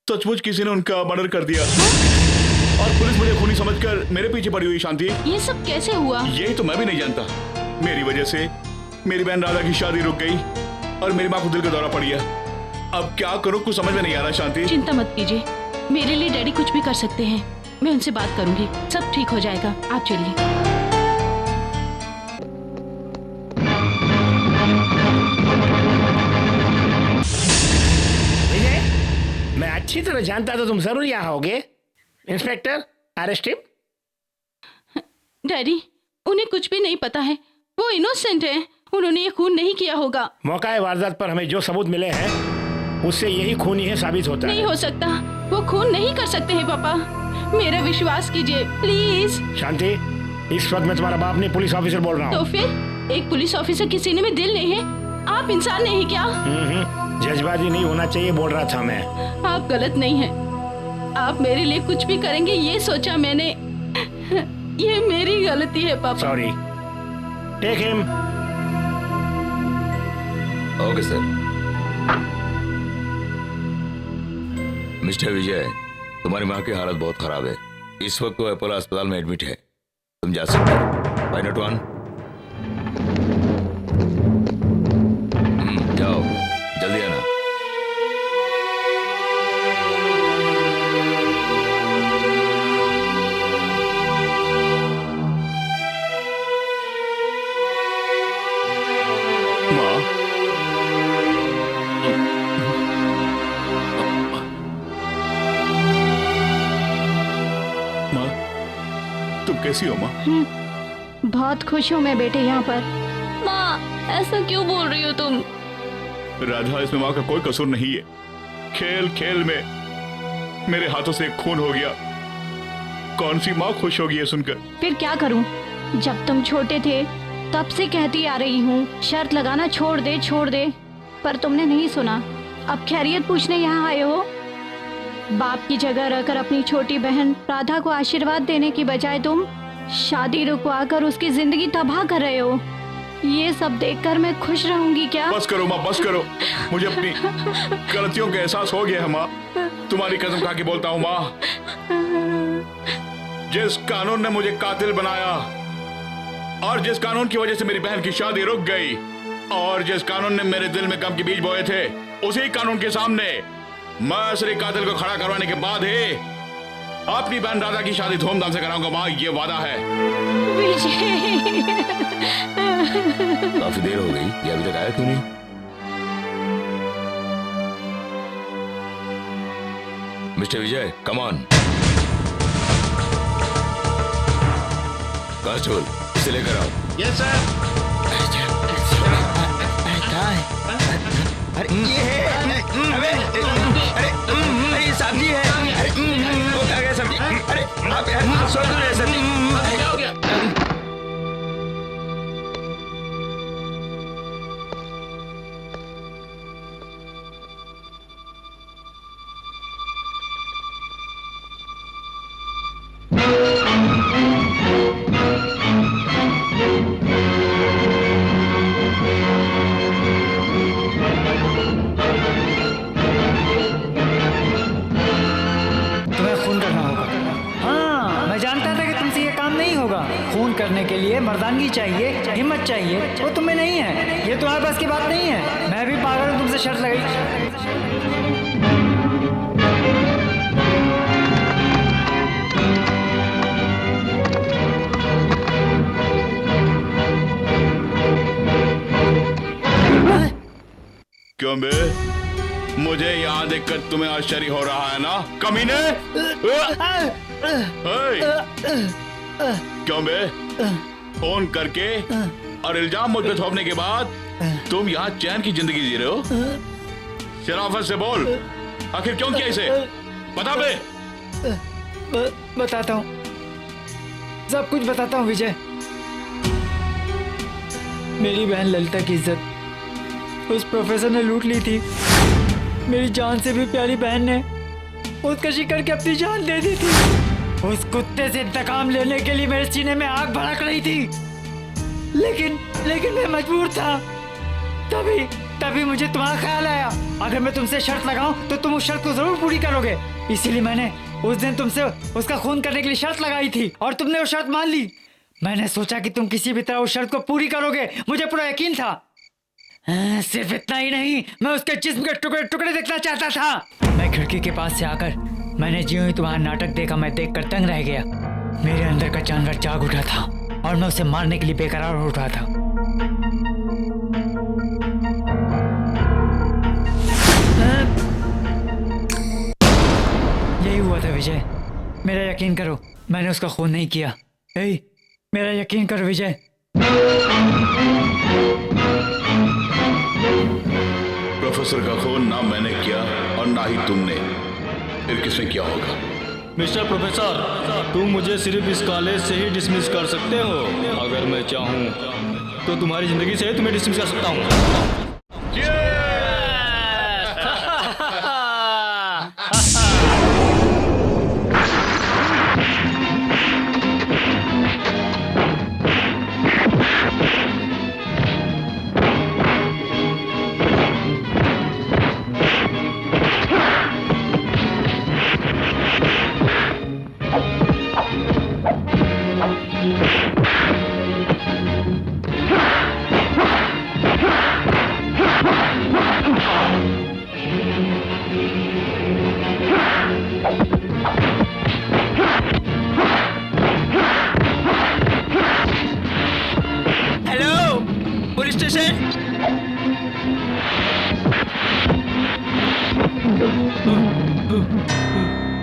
सचमुच किसी ने उनका मर्डर कर दिया। और पुलिस मुझे खूनी समझकर मेरे पीछे पड़ी हुई। शांति, ये सब कैसे हुआ? यही तो मैं भी नहीं जानता। मेरी वजह से मेरी बहन राधा की शादी रुक गई और मेरी माँ को दिल का दौरा पड़ गया। अब क्या करूं, कुछ समझ में नहीं आ रहा। शांति, चिंता मत कीजिए, मेरे लिए डैडी कुछ भी कर सकते हैं। मैं उनसे बात करूंगी, सब ठीक हो जाएगा। आप चलिए। विजय, मैं अच्छी तरह जानता था तुम जरूर यहाँ आओगे। Inspector, arrest him. डैडी, उन्हें कुछ भी नहीं पता है। वो इनोसेंट है। उन्होंने ये खून नहीं किया होगा। मौका वारदात पर हमें जो सबूत मिले हैं उससे यही खूनी है साबित होता नहीं है। हो सकता, वो खून नहीं कर सकते हैं पापा। मेरा विश्वास कीजिए प्लीज। शांति, इस वक्त मैं तुम्हारा बाप नहीं, पुलिस ऑफिसर बोल रहा हूँ। तो फिर एक पुलिस ऑफिसर के सीने में दिल नहीं है? आप इंसान नहीं है क्या? जज्बाती नहीं होना चाहिए बोल रहा था मैं। आप गलत नहीं हैं। आप मेरे लिए कुछ भी करेंगे ये सोचा मैंने। ये मेरी गलती है पापा। Sorry, take him. Okay sir. Mister Vijay, तुम्हारी माँ की हालत बहुत खराब है। इस वक्त वो अपोलो अस्पताल में एडमिट है। तुम जा सकते हो। पायलट 1, जाओ, जल्दी आना। तुम कैसी हो माँ? बहुत खुश हूँ मैं बेटे यहाँ पर। माँ, ऐसा क्यों बोल रही हो तुम? राधा, इसमें माँ का कोई कसूर नहीं है। खेल खेल में मेरे हाथों से खून हो गया। कौन सी माँ खुश होगी ये सुनकर? फिर क्या करूं? जब तुम छोटे थे तब से कहती आ रही हूँ शर्त लगाना छोड़ दे, पर तुमने नहीं सुना। अब खैरियत पूछने यहाँ आए हो। बाप की जगह रहकर अपनी छोटी बहन राधा को आशीर्वाद देने की बजाय तुम शादी रुकवा कर उसकी जिंदगी तबाह कर रहे हो। ये सब देखकर मैं खुश रहूंगी क्या? बस करो माँ, बस करो। मुझे अपनी गलतियों का एहसास हो गया है माँ। तुम्हारी कसम खा के बोलता हूँ माँ, जिस कानून ने मुझे कातिल बनाया और जिस कानून की वजह से मेरी बहन की शादी रुक गई और जिस कानून ने मेरे दिल में गम के बीज बोए थे, उसी कानून के सामने मैं असली कातिल को खड़ा करवाने के बाद ही अपनी बहन राधा की शादी धूमधाम से कराऊंगा माँ, ये वादा है। काफी देर हो गई, ये अभी तक आया क्यों नहीं? Mister Vijay, come on. Constable, इसे लेकर आओ। Yes sir. अरे ये है, अरे सब्जी है। अरे वो कहाँ गया सब्जी? अरे आप यार सोच रहे हैं सब्जी? क्या हो गया? खून करने के लिए मर्दानगी चाहिए, हिम्मत चाहिए, वो तुम्हें नहीं है। ये तुम्हारे पास की बात नहीं है। मैं भी पागल हूँ तुमसे शर्त लगाई। क्यों बे? मुझे यहाँ देखकर तुम्हें आश्चर्य हो रहा है ना, कमीने? क्यों बे? फोन करके और इल्जाम मुझ पे थोपने के बाद तुम यहाँ चैन की जिंदगी जी रहे हो? शराफत से बोल, आखिर क्यों किया इसे? बता बे। बताता हूँ, सब कुछ बताता हूँ विजय। मेरी बहन ललिता की इज्जत उस प्रोफेसर ने लूट ली थी। मेरी जान से भी प्यारी बहन ने उसका शिकार करके अपनी जान दे दी थी। उस कुत्ते से इंतकाम लेने के लिए मेरे सीने में आग भड़क रही थी, लेकिन मैं मजबूर था। तभी मुझे तुम्हारा ख्याल आया, अगर मैं तुमसे शर्त लगाऊं तो तुम उस शर्त को जरूर पूरी करोगे। इसीलिए मैंने उस दिन तुमसे उसका खून करने के लिए शर्त लगाई थी और तुमने वो शर्त मान ली। मैंने सोचा कि तुम किसी भी तरह उस शर्त को पूरी करोगे, मुझे पूरा यकीन था। सिर्फ इतना ही नहीं, मैं उसके जिस्म के टुकड़े टुकड़े देखना चाहता था। मैं खिड़की के पास से आकर मैंने ज्यों ही तुम्हारा नाटक देखा, मैं देखकर दंग रह गया। मेरे अंदर का जानवर जाग उठा था और मैं उसे मारने के लिए बेकरार हो उठा था। यही हुआ था विजय, मेरा यकीन करो, मैंने उसका खून नहीं किया। मेरा यकीन करो विजय। प्रोफेसर का खून ना मैंने किया और ना ही तुमने, फिर किसने किया होगा? मिस्टर प्रोफेसर, तुम मुझे सिर्फ इस कॉलेज से ही डिसमिस कर सकते हो। अगर मैं चाहूँ तो तुम्हारी जिंदगी से तुम्हें डिसमिस कर सकता हूँ।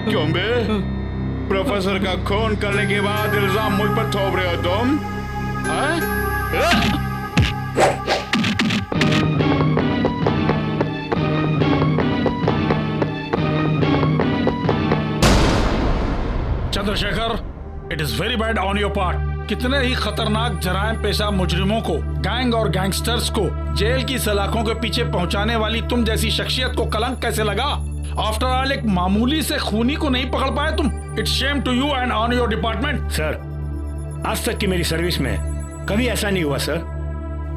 क्यों बे? प्रोफेसर का खून करने के बाद इल्जाम मुझ पर थोप रहे हो तुम? Very bad on your part. कितने ही खतरनाक जराइम पेशा मुजरिमों को, गैंग और गैंगस्टर्स को जेल की सलाखों के पीछे पहुंचाने वाली तुम जैसी शख्सियत को कलंक कैसे लगा? आफ्टर ऑल एक मामूली से खूनी को नहीं पकड़ पाए तुम। It's shame to you and on your department. Sir, आज तक की मेरी सर्विस में कभी ऐसा नहीं हुआ सर।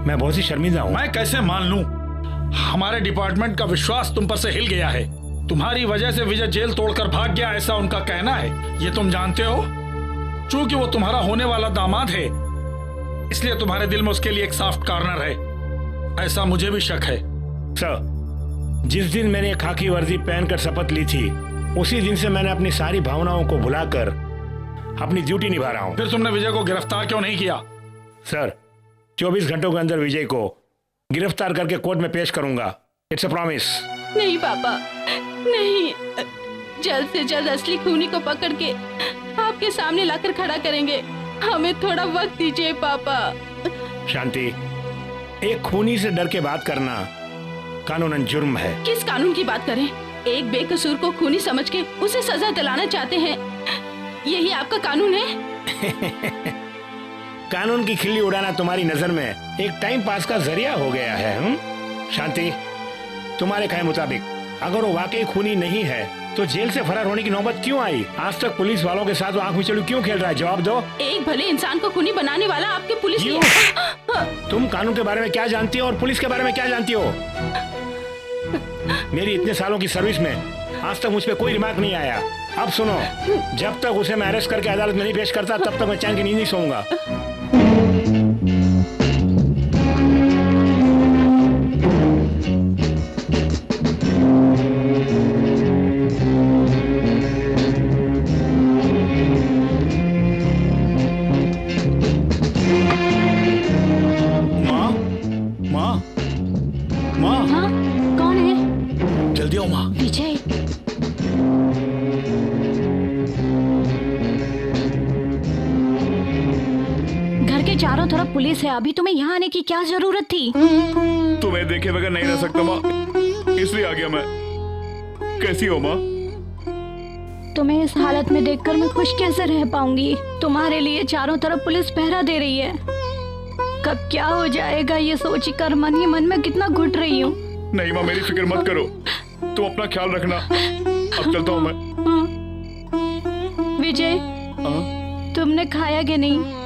मैं बहुत ही शर्मिंदा हूँ। मैं कैसे मान लूं? हमारे डिपार्टमेंट का विश्वास तुम पर से हिल गया है। तुम्हारी वजह से विजय जेल तोड़कर भाग गया, ऐसा उनका कहना है। ये तुम जानते हो? चूंकि वो तुम्हारा होने वाला दामाद है, इसलिए तुम्हारे दिल में उसके लिए एक सॉफ्ट कॉर्नर है, ऐसा मुझे भी शक है। सर, जिस दिन मैंने खाकी वर्दी पहनकर शपथ ली थी, उसी दिन से मैंने अपनी सारी भावनाओं को भुलाकर अपनी ड्यूटी निभा रहा हूँ। फिर तुमने विजय को गिरफ्तार क्यों नहीं किया? सर, 24 घंटों के अंदर विजय को गिरफ्तार करके कोर्ट में पेश करूंगा। It's a promise. नहीं पापा, नहीं। जल्द से जल्द असली खूनी को पकड़ के आपके सामने लाकर खड़ा करेंगे। हमें थोड़ा वक्त दीजिए पापा। शांति, एक खूनी से डर के बात करना कानूनन जुर्म है। किस कानून की बात करें? एक बेकसूर को खूनी समझ के उसे सजा दिलाना चाहते हैं, यही आपका कानून है? कानून की खिल्ली उड़ाना तुम्हारी नजर में एक टाइम पास का जरिया हो गया है। शांति, तुम्हारे कहे मुताबिक अगर वो वाकई खूनी नहीं है तो जेल से फरार होने की नौबत क्यों आई? आज तक पुलिस वालों के साथ वो आंख मिचौली क्यों खेल रहा है? जवाब दो। एक भले इंसान को खूनी बनाने वाला आपके पुलिस ही तुम कानून के बारे में क्या जानती हो और पुलिस के बारे में क्या जानती हो? मेरी इतने सालों की सर्विस में आज तक मुझ पे कोई रिमार्क नहीं आया। अब सुनो, जब तक उसे मैं अरेस्ट करके अदालत में नहीं पेश करता, तब तक मैं चैन की नींद नहीं सोऊंगा। चारों तरफ पुलिस है, अभी तुम्हें यहाँ आने की क्या जरूरत थी? तुम्हें देखे बगैर नहीं रह सकता माँ, इसलिए आ गया मैं। कैसी हो माँ? तुम्हें इस हालत में देखकर मैं खुश कैसे रह पाऊंगी? तुम्हारे लिए चारों तरफ पुलिस पहरा दे रही है। कब क्या हो जाएगा ये सोचकर मन ही मन में कितना घुट रही हूँ। नहीं माँ, मेरी फिक्र मत करो, तुम अपना ख्याल रखना। अब चलता हूँ मैं। विजय, तुमने खाया कि नहीं?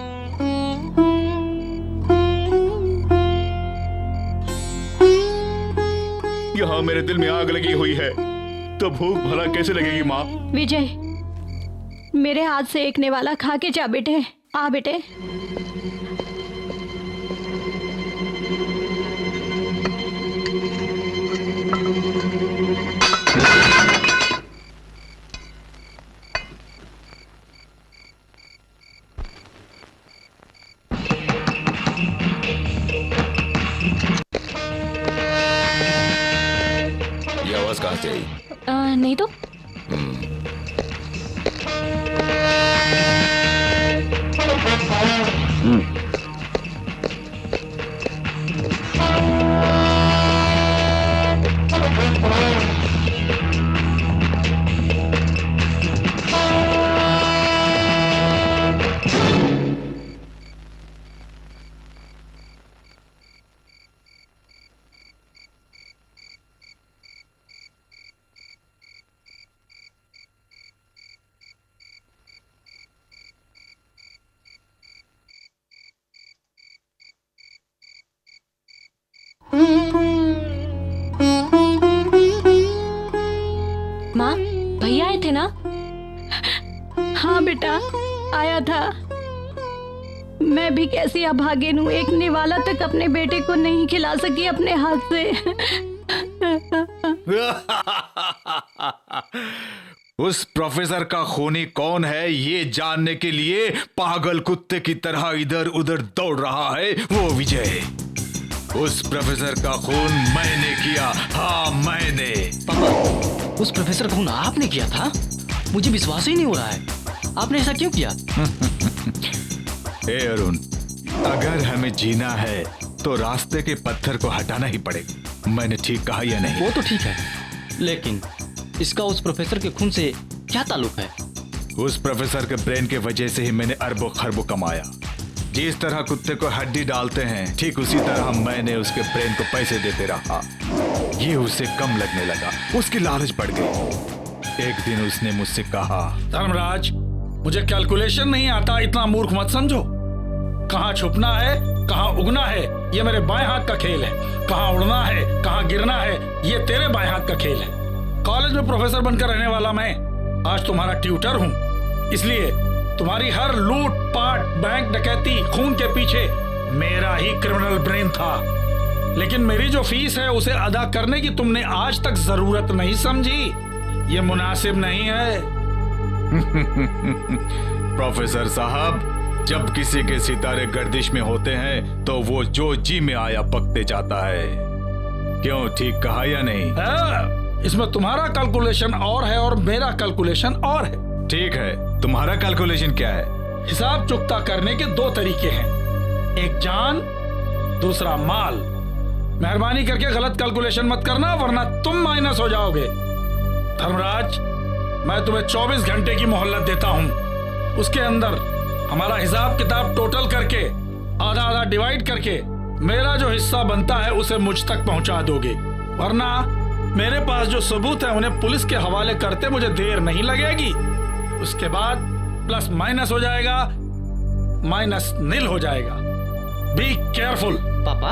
यहाँ मेरे दिल में आग लगी हुई है, तो भूख भला कैसे लगेगी माँ? विजय, मेरे हाथ से एकने वाला खा के जा बेटे। आ बेटे। कहाँ से आई? नहीं तो माँ, भैया आए थे ना? हाँ बेटा, आया था। मैं भी कैसी अभागिन हूँ, एक निवाला तक अपने बेटे को नहीं खिला सकी अपने हाथ से। उस प्रोफेसर का खूनी कौन है ये जानने के लिए पागल कुत्ते की तरह इधर उधर दौड़ रहा है वो विजय। उस प्रोफेसर का खून मैंने किया। हाँ, मैंने। पापा, उस प्रोफेसर का खून आपने किया था? मुझे विश्वास ही नहीं हो रहा है। आपने ऐसा क्यों किया? ए अरुण, अगर हमें जीना है तो रास्ते के पत्थर को हटाना ही पड़ेगा। मैंने ठीक कहा या नहीं? वो तो ठीक है, लेकिन इसका उस प्रोफेसर के खून से क्या ताल्लुक है? उस प्रोफेसर के ब्रेन के वजह से ही मैंने अरबों खरबों कमाया। जिस तरह कुत्ते को हड्डी डालते हैं, ठीक उसी तरह मैंने उसके ब्रेन को पैसे देते रहा। ये उसे कम लगने लगा, उसकी लालच बढ़ गई। एक दिन उसने मुझसे कहा, धर्मराज, मुझे कैलकुलेशन नहीं आता, इतना मूर्ख मत समझो। कहाँ छुपना है, कहाँ उगना है, ये मेरे बाएं हाथ का खेल है। कहाँ उड़ना है, कहाँ गिरना है, ये तेरे बाएं हाथ का खेल है। कॉलेज में प्रोफेसर बनकर रहने वाला मैं आज तुम्हारा ट्यूटर हूँ, इसलिए तुम्हारी हर लूट पाट, बैंक डकैती, खून के पीछे मेरा ही क्रिमिनल ब्रेन था। लेकिन मेरी जो फीस है उसे अदा करने की तुमने आज तक जरूरत नहीं समझी। ये मुनासिब नहीं है। प्रोफेसर साहब, जब किसी के सितारे गर्दिश में होते हैं तो वो जो जी में आया पकते जाता है। क्यों, ठीक कहा या नहीं? इसमें तुम्हारा कैलकुलेशन और है और मेरा कैलकुलेशन और है। ठीक है, तुम्हारा कैलकुलेशन क्या है? हिसाब चुकता करने के दो तरीके हैं, एक जान, दूसरा माल। मेहरबानी करके गलत कैलकुलेशन मत करना, वरना तुम माइनस हो जाओगे। धर्मराज, मैं तुम्हें 24 घंटे की मोहलत देता हूं। उसके अंदर हमारा हिसाब किताब टोटल करके, आधा आधा डिवाइड करके, मेरा जो हिस्सा बनता है उसे मुझ तक पहुंचा दोगे। वरना मेरे पास जो सबूत है उन्हें पुलिस के हवाले करते मुझे देर नहीं लगेगी। उसके बाद प्लस माइनस हो जाएगा, माइनस नील हो जाएगा। Be careful. पापा,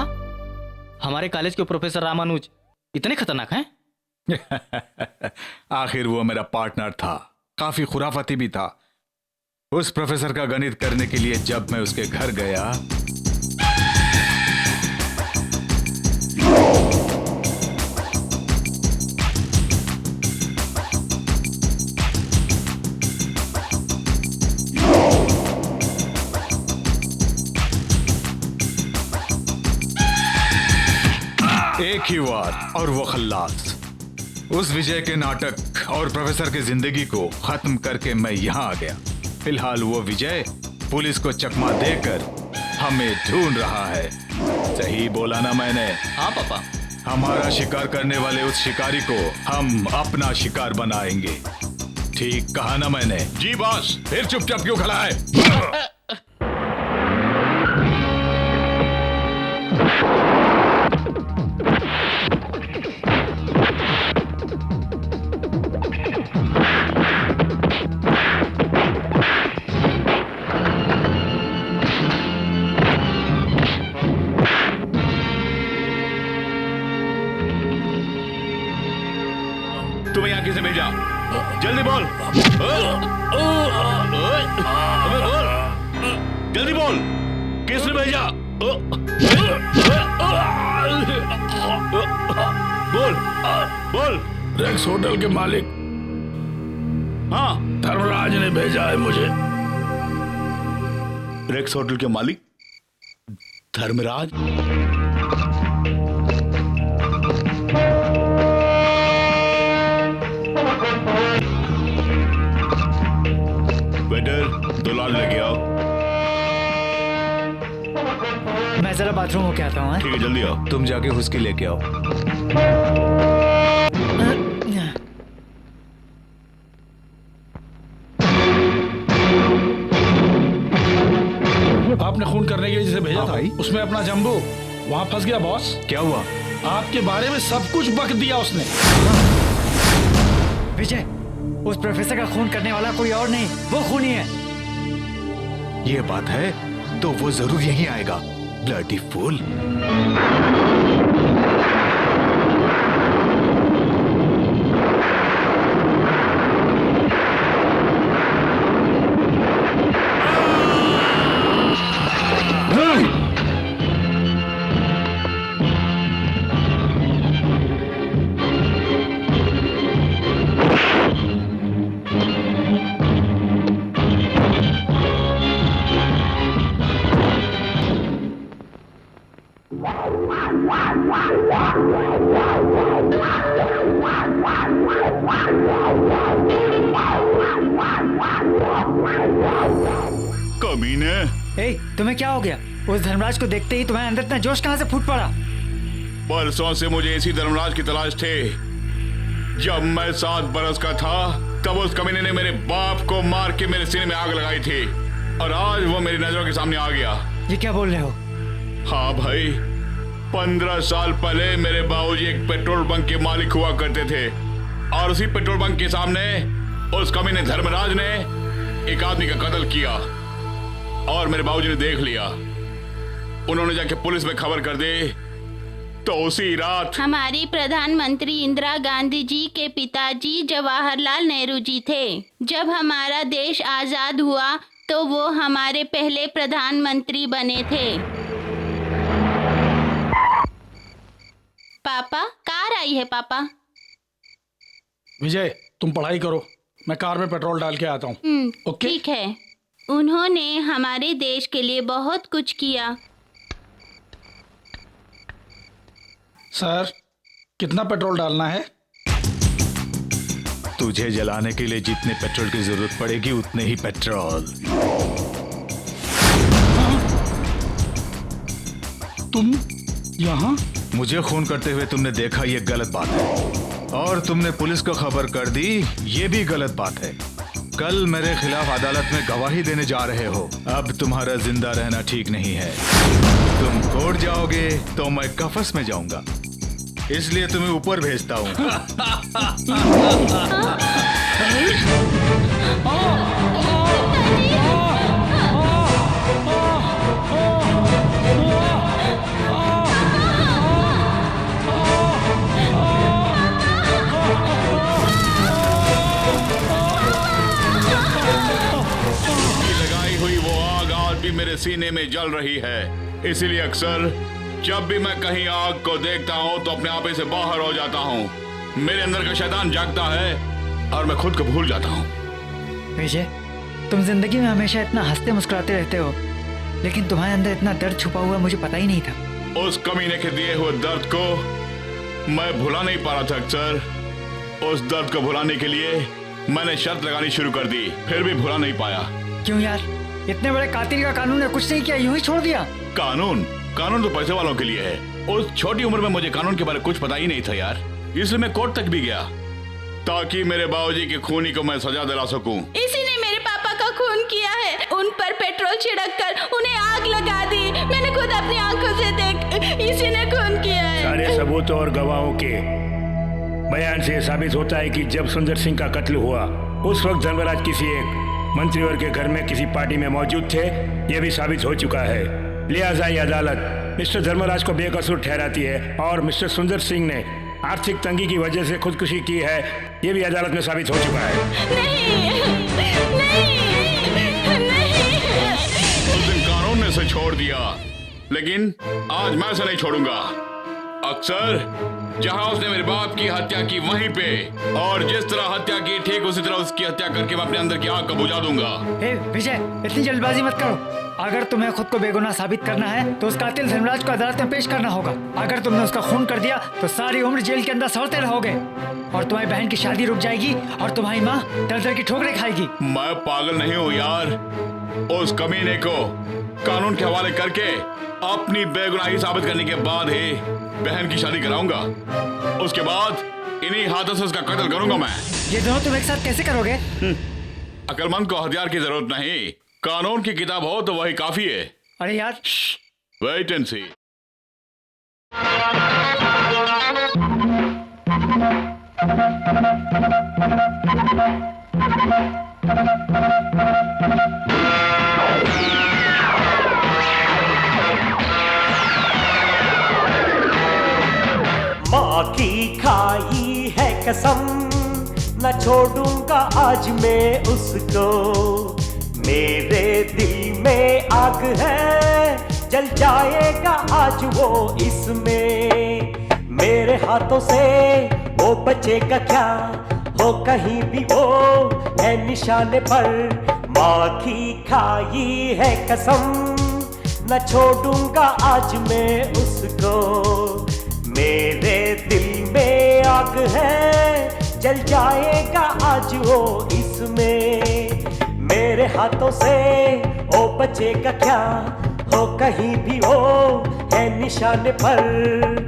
हमारे कॉलेज के प्रोफेसर रामानुज इतने खतरनाक हैं? आखिर वो मेरा पार्टनर था, काफी खुराफाती भी था। उस प्रोफेसर का गणित करने के लिए जब मैं उसके घर गया, एक ही बात, और वो खल्लास। उस विजय के नाटक और प्रोफेसर की जिंदगी को खत्म करके मैं यहाँ आ गया। फिलहाल वो विजय पुलिस को चकमा देकर हमें ढूंढ रहा है। सही बोला ना मैंने? हाँ पापा। हमारा शिकार करने वाले उस शिकारी को हम अपना शिकार बनाएंगे। ठीक कहा ना मैंने? जी बॉस। फिर चुपचाप क्यों खड़ा है? तुम्हें यहाँ किसने भेजा? जल्दी बोल। अबे बोल, जल्दी बोल, किसने भेजा? बोल बोल। रेक्स होटल के मालिक। हाँ, धर्मराज ने भेजा है मुझे। रेक्स होटल के मालिक धर्मराज? वेटर, 2 लाल लेके आओ। मैं जरा बाथरूम होके आता हूँ। ठीक है, जल्दी आओ। तुम जाके हुस्की लेके आओ। आपने खून करने के लिए जिसे भेजा था, उसमें अपना जंबू वहां फंस गया बॉस। क्या हुआ? आपके बारे में सब कुछ बक दिया उसने। विजय, उस प्रोफेसर का खून करने वाला कोई और नहीं, वो खूनी है। ये बात है तो वो जरूर यहीं आएगा। Bloody fool. कमीने। ए, तुम्हें क्या हो गया? उस धर्मराज को देखते ही तुम्हारे अंदर इतना जोश कहां से फूट पड़ा? बरसों से मुझे इसी धर्मराज की तलाश थे। जब मैं 7 बरस का था तब उस कमीने ने मेरे बाप को मार के मेरे सीने में आग लगाई थी और आज वो मेरी नजरों के सामने आ गया। ये क्या बोल रहे हो? हाँ भाई, 15 साल पहले मेरे बाबूजी एक पेट्रोल बंक के मालिक हुआ करते थे और उसी पेट्रोल बंक के सामने उस कमीने धर्मराज ने एक आदमी का कत्ल किया और मेरे बाबूजी ने देख लिया। उन्होंने जाके पुलिस में खबर कर दी तो उसी रात हमारी प्रधानमंत्री इंदिरा गांधी जी के पिताजी जवाहरलाल नेहरू जी थे। जब हमारा देश आजाद हुआ तो वो हमारे पहले प्रधानमंत्री बने थे। पापा, कार आई है पापा। विजय, तुम पढ़ाई करो, मैं कार में पेट्रोल डाल के आता हूँ। ओके? ठीक है। उन्होंने हमारे देश के लिए बहुत कुछ किया। सर, कितना पेट्रोल डालना है? तुझे जलाने के लिए जितने पेट्रोल की जरूरत पड़ेगी उतने ही पेट्रोल। तुम यहाँ? मुझे खून करते हुए तुमने देखा, ये गलत बात है। और तुमने पुलिस को खबर कर दी, ये भी गलत बात है। कल मेरे खिलाफ अदालत में गवाही देने जा रहे हो। अब तुम्हारा जिंदा रहना ठीक नहीं है। तुम कोर्ट जाओगे तो मैं कफस में जाऊंगा, इसलिए तुम्हें ऊपर भेजता हूँ। लगाई हुई वो आग आज भी मेरे सीने में जल रही है। इसीलिए अक्सर जब भी मैं कहीं आग को देखता हूँ तो अपने आपे से बाहर हो जाता हूँ। मेरे अंदर का शैतान जागता है और मैं खुद को भूल जाता हूँ। विजय, तुम जिंदगी में हमेशा इतना हंसते मुस्कुराते रहते हो, लेकिन तुम्हारे अंदर इतना दर्द छुपा हुआ मुझे पता ही नहीं था। उस कमीने के दिए हुए दर्द को मैं भुला नहीं पा रहा था अक्सर। उस दर्द को भुलाने के लिए मैंने शर्त लगानी शुरू कर दी, फिर भी भुला नहीं पाया। क्यों यार? इतने बड़े कातिल का कानून ने कुछ नहीं किया, यूं ही छोड़ दिया? कानून तो पैसे वालों के लिए है। उस छोटी उम्र में मुझे कानून के बारे में कुछ पता ही नहीं था यार, इसलिए मैं कोर्ट तक भी गया ताकि मेरे बाबूजी के खूनी को मैं सजा दिला सकूं। इसी ने मेरे पापा का खून किया है। उन पर पेट्रोल छिड़क कर उन्हें आग लगा दी। मैंने खुद अपनी आंखों से देख, इसी ने खून किया है। सारे सबूतों और गवाहों के बयान से साबित होता है कि जब सुंदर सिंह का कत्ल हुआ उस वक्त धर्मराज किसी एक मंत्रीवर के घर में किसी पार्टी में मौजूद थे। यह भी साबित हो चुका है। लिहाजा ये अदालत मिस्टर धर्मराज को बेकसूर ठहराती है और मिस्टर सुंदर सिंह ने आर्थिक तंगी की वजह से खुदकुशी की है, ये भी अदालत में साबित हो चुका है। उस दिन कानून ने इसे छोड़ दिया, लेकिन आज मैं इसे नहीं छोड़ूंगा। अक्सर जहां उसने मेरे बाप की हत्या की वहीं पे, और जिस तरह हत्या की ठीक उसी तरह उसकी हत्या करके मैं अपने अंदर की आग को बुझा दूंगा। विजय, इतनी जल्दबाजी मत करो। अगर तुम्हें खुद को बेगुनाह साबित करना है तो उस कातिल धर्मराज को अदालत में पेश करना होगा। अगर तुमने उसका खून कर दिया तो सारी उम्र जेल के अंदर सड़ते रहोगे और तुम्हारी बहन की शादी रुक जाएगी और तुम्हारी माँ दर-दर की ठोकरें खाएगी। मैं पागल नहीं हूँ यार। उस कमीने को कानून के हवाले करके अपनी बेगुनाही साबित करने के बाद ही बहन की शादी कराऊंगा। उसके बाद इन्हीं हाथों से उसका कत्ल करूंगा मैं। ये दोनों तुम एक साथ कैसे करोगे? अक्लमंद को हथियार की जरूरत नहीं, कानून की किताब हो तो वही काफी है। अरे यार, वेट एंड सी। माँ की खाई है कसम, न छोड़ूंगा आज मैं उसको। मेरे दिल में आग है, जल जाएगा आज वो इसमें। मेरे हाथों से वो बचेगा क्या, हो कहीं भी वो है निशाने पर। माँ की खाई है कसम, न छोड़ूंगा आज मैं उसको। मेरे दिल में आग है, जल जाएगा आज वो इसमें। मेरे हाथों से ओ बचेगा क्या, हो कहीं भी वो है निशाने पर।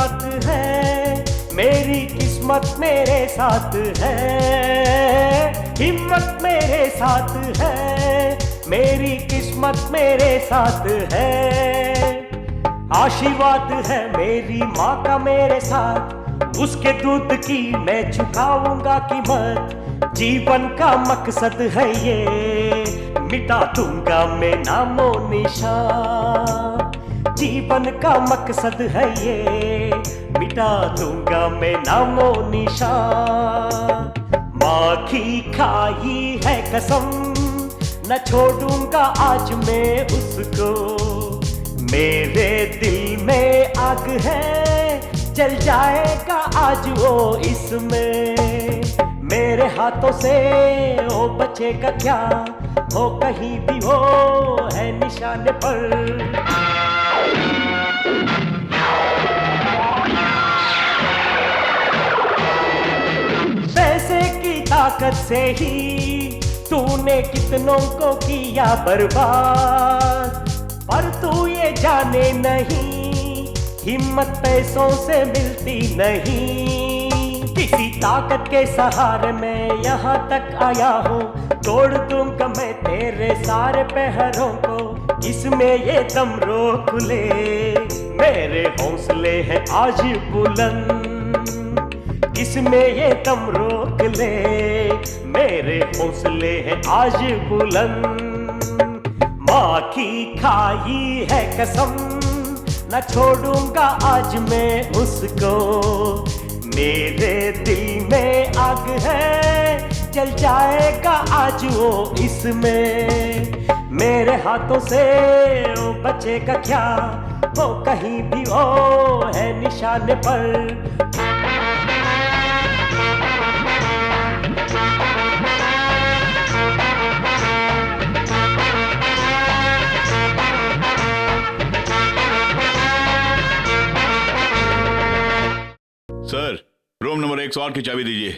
रात है, मेरी किस्मत मेरे साथ है, हिम्मत मेरे साथ है, मेरी किस्मत मेरे साथ है। आशीर्वाद है मेरी माँ का मेरे साथ, उसके दूध की मैं चुकाऊंगा कीमत। जीवन का मकसद है ये, मिटा दूंगा मैं नामो निशान। जीवन का मकसद है ये, मिटा दूंगा मैं नामो निशान। माँ की खाई है कसम, न छोड़ूंगा आज मैं उसको। मेरे दिल में आग है, जल जाएगा आज वो इसमें। मेरे हाथों से वो बचेगा क्या, हो कहीं भी हो है निशाने पर। पैसे की ताकत से ही तूने कितनों को किया बर्बाद, पर तू ये जाने नहीं हिम्मत पैसों से मिलती नहीं। किसी ताकत के सहारे मैं यहाँ तक आया हूँ, तोड़ दूंगा मैं तेरे सारे पहरों को। इसमें ये दम रोक ले, मेरे हौसले हैं आज बुलंद। इसमें ये दम रोक ले, मेरे हौसले हैं आज बुलंद। माँ की खाई है कसम, न छोड़ूंगा आज मैं उसको। मेरे दिल में आग है, जल जाएगा आज वो इसमें। मेरे हाथों से वो बचेगा क्या, वो कहीं भी वो है निशाने पर। सर, रूम नंबर 108 की चाबी दीजिए।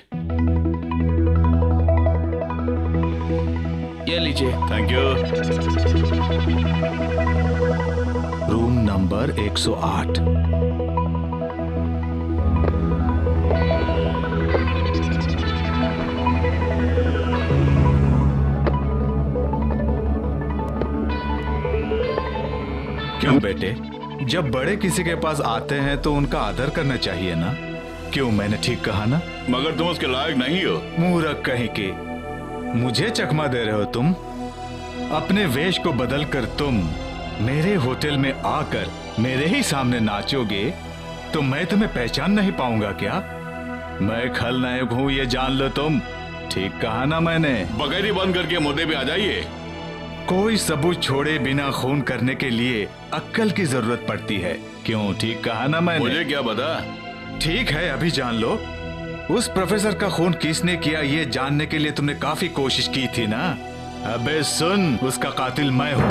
ये लीजिए। Thank you. Room number 108। क्यों बेटे, जब बड़े किसी के पास आते हैं तो उनका आदर करना चाहिए ना? क्यों, मैंने ठीक कहा ना? मगर तुम उसके लायक नहीं हो। मूर्ख कहीं के, मुझे चकमा दे रहे हो तुम? अपने वेश को बदलकर तुम मेरे होटल में आकर मेरे ही सामने नाचोगे तो मैं तुम्हें पहचान नहीं पाऊंगा क्या? मैं खलनायक हूँ ये जान लो तुम। ठीक कहा ना मैंने? बगैर बंद करके मुद्दे पे आ जाइए। कोई सबूत छोड़े बिना खून करने के लिए अक्ल की जरूरत पड़ती है। क्यों, ठीक कहा ना मैंने? मुझे क्या पता। ठीक है, अभी जान लो। उस प्रोफेसर का खून किसने किया ये जानने के लिए तुमने काफी कोशिश की थी ना? अबे सुन, उसका कातिल मैं हूँ।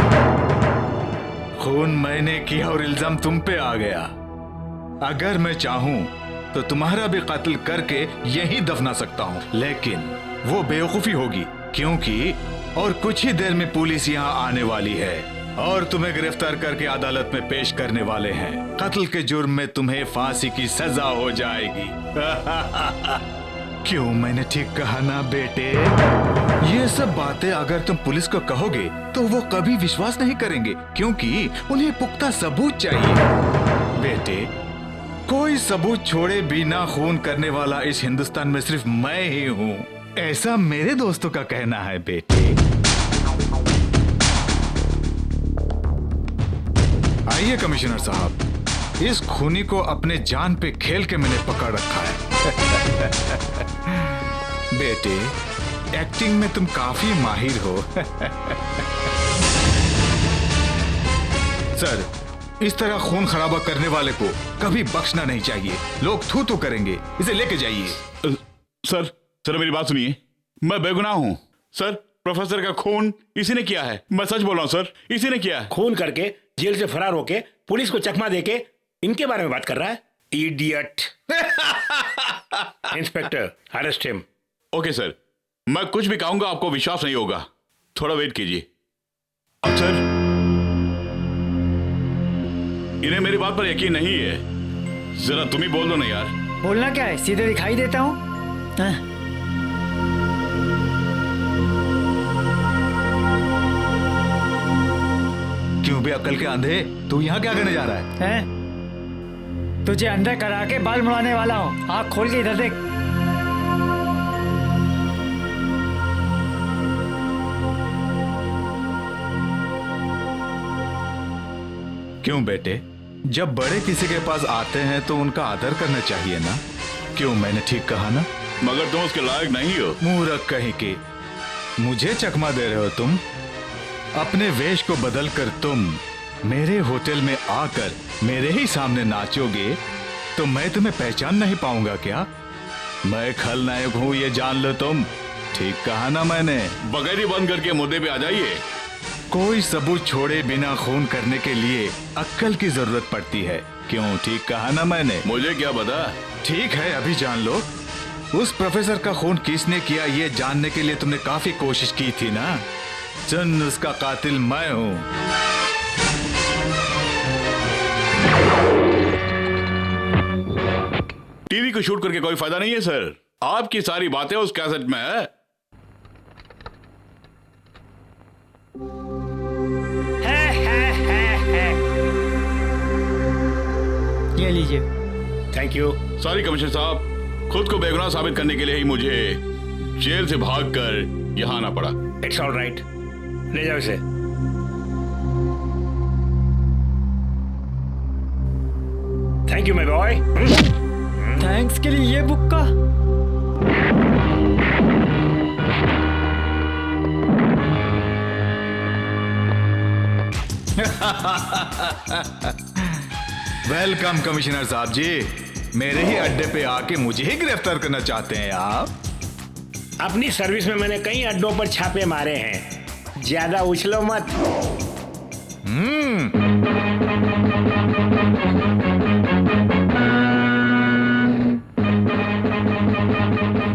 खून मैंने किया और इल्जाम तुम पे आ गया। अगर मैं चाहूँ तो तुम्हारा भी कत्ल करके यहीं दफना सकता हूँ, लेकिन वो बेवकूफी होगी, क्योंकि और कुछ ही देर में पुलिस यहाँ आने वाली है और तुम्हें गिरफ्तार करके अदालत में पेश करने वाले हैं। कत्ल के जुर्म में तुम्हें फांसी की सजा हो जाएगी। क्यों, मैंने ठीक कहा ना बेटे? ये सब बातें अगर तुम पुलिस को कहोगे तो वो कभी विश्वास नहीं करेंगे, क्योंकि उन्हें पुख्ता सबूत चाहिए। बेटे, कोई सबूत छोड़े बिना खून करने वाला इस हिंदुस्तान में सिर्फ मैं ही हूँ, ऐसा मेरे दोस्तों का कहना है बेटे। आइए कमिश्नर साहब, इस खूनी को अपने जान पे खेल के मैंने पकड़ रखा है। बेटे, एक्टिंग में तुम काफी माहिर हो। सर, इस तरह खून खराबा करने वाले को कभी बख्शना नहीं चाहिए। लोग थू थू करेंगे। इसे लेके जाइए। सर मेरी बात सुनिए, मैं बेगुनाह हूँ। सर, प्रोफेसर का खून इसी ने किया है। मैं सच बोल रहा हूँ सर, इसी ने किया है। खून करके जेल से फरार होके पुलिस को चकमा देके इनके बारे में बात कर रहा है? Idiot. Inspector, arrest him. Okay sir, मैं कुछ भी कहूंगा आपको विश्वास नहीं होगा। थोड़ा वेट कीजिए। अब सर, इन्हें मेरी बात पर यकीन नहीं है। जरा तुम ही बोल दो ना यार। बोलना क्या है, सीधे दिखाई देता हूँ। क्यों बे अक्ल के अंधे, तू यहाँ क्या करने जा रहा है? तुझे अंदर करा के बाल मुड़ाने वाला हूँ। आँख खोल के इधर देख। क्यों बेटे, जब बड़े किसी के पास आते हैं तो उनका आदर करना चाहिए ना? क्यों, मैंने ठीक कहा ना? मगर तुम उसके लायक नहीं हो। मूर्ख कहीं के, मुझे चकमा दे रहे हो तुम? अपने वेश को बदलकर तुम मेरे होटल में आकर मेरे ही सामने नाचोगे तो मैं तुम्हें पहचान नहीं पाऊंगा क्या? मैं खलनायक हूँ, ये जान लो तुम। ठीक कहा ना मैंने? बगैर बंद करके मुद्दे पे आ जाइए। कोई सबूत छोड़े बिना खून करने के लिए अक्ल की जरूरत पड़ती है। क्यों, ठीक कहा ना मैंने? मुझे क्या पता। ठीक है, अभी जान लो। उस प्रोफेसर का खून किसने किया ये जानने के लिए तुमने काफी कोशिश की थी ना? सुन, उसका कातिल मैं हूँ। टीवी को शूट करके कोई फायदा नहीं है सर। आपकी सारी बातें उस कैसेट में है। ये लीजिए। Thank you. सॉरी कमिश्नर साहब, खुद को बेगुनाह साबित करने के लिए ही मुझे जेल से भागकर यहाँ आना पड़ा। इट्स ऑल राइट, ले जाओ इसे। Thank you my boy. Thanks के लिए ये बुक्का। वेलकम कमिश्नर साहब जी। मेरे ही अड्डे पे आके मुझे ही गिरफ्तार करना चाहते हैं आप? अपनी सर्विस में मैंने कई अड्डों पर छापे मारे हैं, ज्यादा उछलो मत।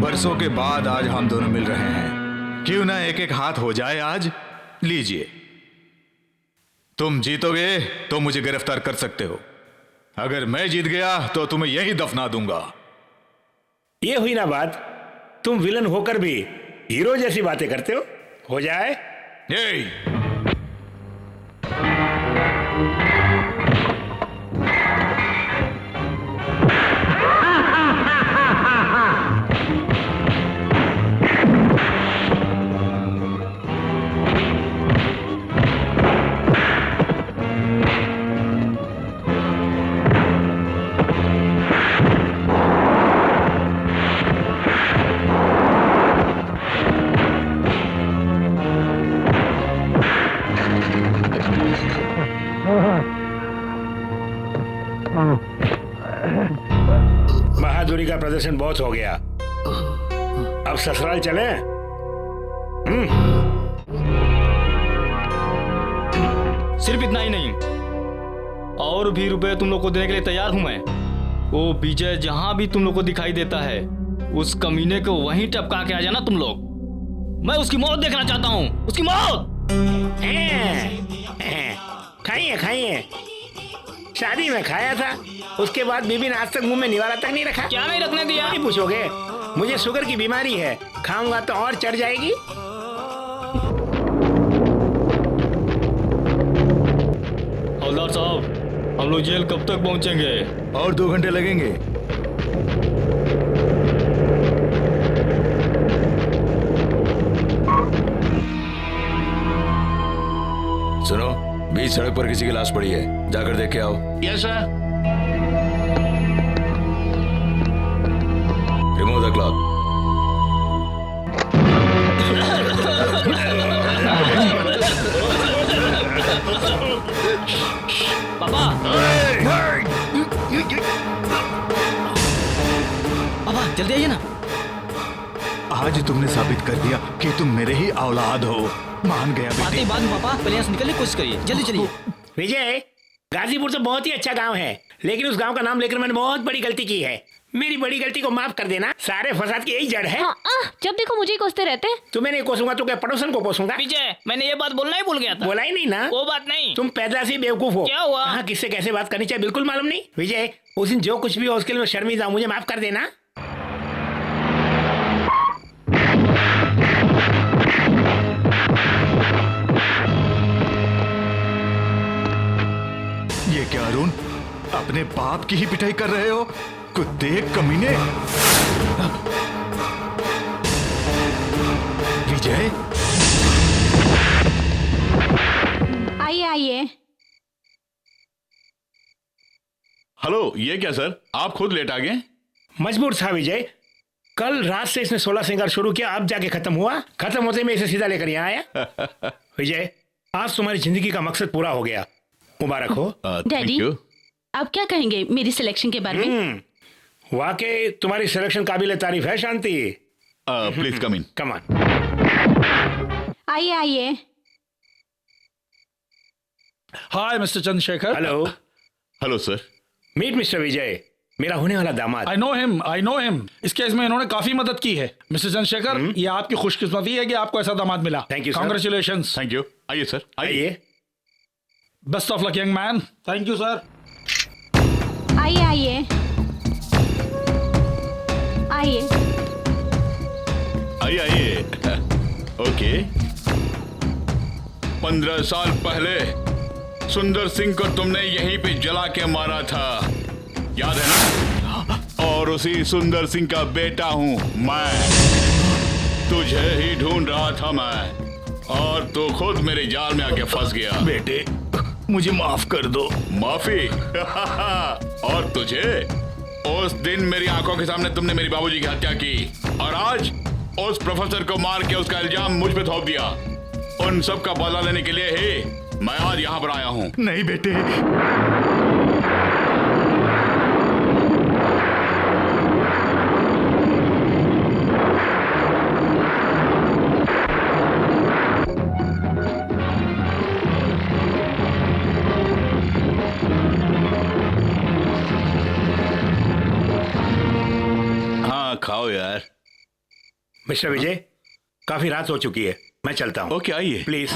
बरसों के बाद आज हम दोनों मिल रहे हैं। क्यों ना एक एक हाथ हो जाए आज? लीजिए। तुम जीतोगे तो मुझे गिरफ्तार कर सकते हो, अगर मैं जीत गया तो तुम्हें यही दफना दूंगा। ये हुई ना बात, तुम विलन होकर भी हीरो जैसी बातें करते हो जाए? बहादुरी का प्रदर्शन बहुत हो गया, अब ससुराल चले? सिर्फ इतना ही नहीं, और भी रुपए तुम लोग को देने के लिए तैयार हूं मैं। वो विजय जहां भी तुम लोग को दिखाई देता है, उस कमीने को वहीं टपका के आ जाना तुम लोग। मैं उसकी मौत देखना चाहता हूं, उसकी मौत। खाइए खाइए, शादी में खाया था, उसके बाद बीबी ने आज तक मुंह में निवाला तक नहीं रखा। क्या नहीं रखने दिया? नहीं पूछोगे? मुझे शुगर की बीमारी है, खाऊंगा तो और चढ़ जाएगी। हवलदार साहब, हम लोग जेल कब तक पहुंचेंगे? और 2 घंटे लगेंगे। सुनो, बीच सड़क पर किसी की लाश पड़ी है, जाकर देख के आओ। Yes sir. Remove the cloth. पापा, पापा जल्दी आइए ना। आज तुमने साबित कर दिया कि तुम मेरे ही औलाद हो। मान गया बेटे। बात पापा, पहले यहाँ से निकलने की कोशिश करिए, जल्दी चलिए। विजय, गाजीपुर तो बहुत ही अच्छा गांव है, लेकिन उस गांव का नाम लेकर मैंने बहुत बड़ी गलती की है। मेरी बड़ी गलती को माफ कर देना। सारे फसाद की यही जड़ है। जब देखो मुझे ही कोसते रहते। तुम्हें नहीं कोसूंगा तो क्या पड़ोसन को कोसूंगा? विजय, मैंने ये बात बोलना ही भूल गया था। बोला ही नहीं ना? वो बात नहीं। तुम पैदा से बेवकूफ हो। क्या हुआ? हाँ, किससे कैसे बात करनी चाहिए बिल्कुल मालूम नहीं। विजय, उस दिन जो कुछ भी हो उसके लिए मैं शर्मिंदा हूं, मुझे माफ कर देना। ये क्या अरुण, अपने बाप की ही पिटाई कर रहे हो? कुत्ते कमीने। विजय, आइए आइए। हेलो, ये क्या सर, आप खुद लेट आ गए? मजबूर था विजय। कल रात से इसने 16 श्रृंगार शुरू किया, अब जाके खत्म हुआ। खत्म होते मैं इसे सीधा लेकर यहाँ आया। विजय, आज तुम्हारी जिंदगी का मकसद पूरा हो गया, मुबारक हो। डैडी, आप क्या कहेंगे मेरी सिलेक्शन के बारे में? वाकई तुम्हारी सिलेक्शन काबिल तारीफ है शांति। Please come in. Come on. आइए आइए। Hi mister Chandrashekhar. Hello. Hello sir. Meet mister Vijay, मेरा होने वाला दामाद। I know him. इस केस में इन्होंने काफी मदद की है। मिस्टर चंद्रशेखर, ये आपकी खुशकिस्मती है कि आपको ऐसा दामाद मिला। Thank you. Congratulations. Thank you. आइए सर, आइए। Best of luck young man. Thank you sir. आइए आइए आइए। आइए आइए। ओके। 15 साल पहले सुंदर सिंह को तुमने यहीं पे जला के मारा था, याद है ना? और उसी सुंदर सिंह का बेटा हूं मैं। तुझे ही ढूंढ रहा था मैं, और तू खुद मेरे जाल में आके फंस गया। बेटे, मुझे माफ कर दो। माफी? और तुझे? उस दिन मेरी आंखों के सामने तुमने मेरी बाबूजी की हत्या की, और आज उस प्रोफेसर को मार के उसका इल्जाम मुझ पे थोप दिया। उन सब का बदला लेने के लिए ही मैं आज यहाँ पर आया हूँ। नहीं बेटे, हाँ खाओ यार। मिस्टर विजय, काफी रात हो चुकी है, मैं चलता हूँ। ओके, आइए प्लीज।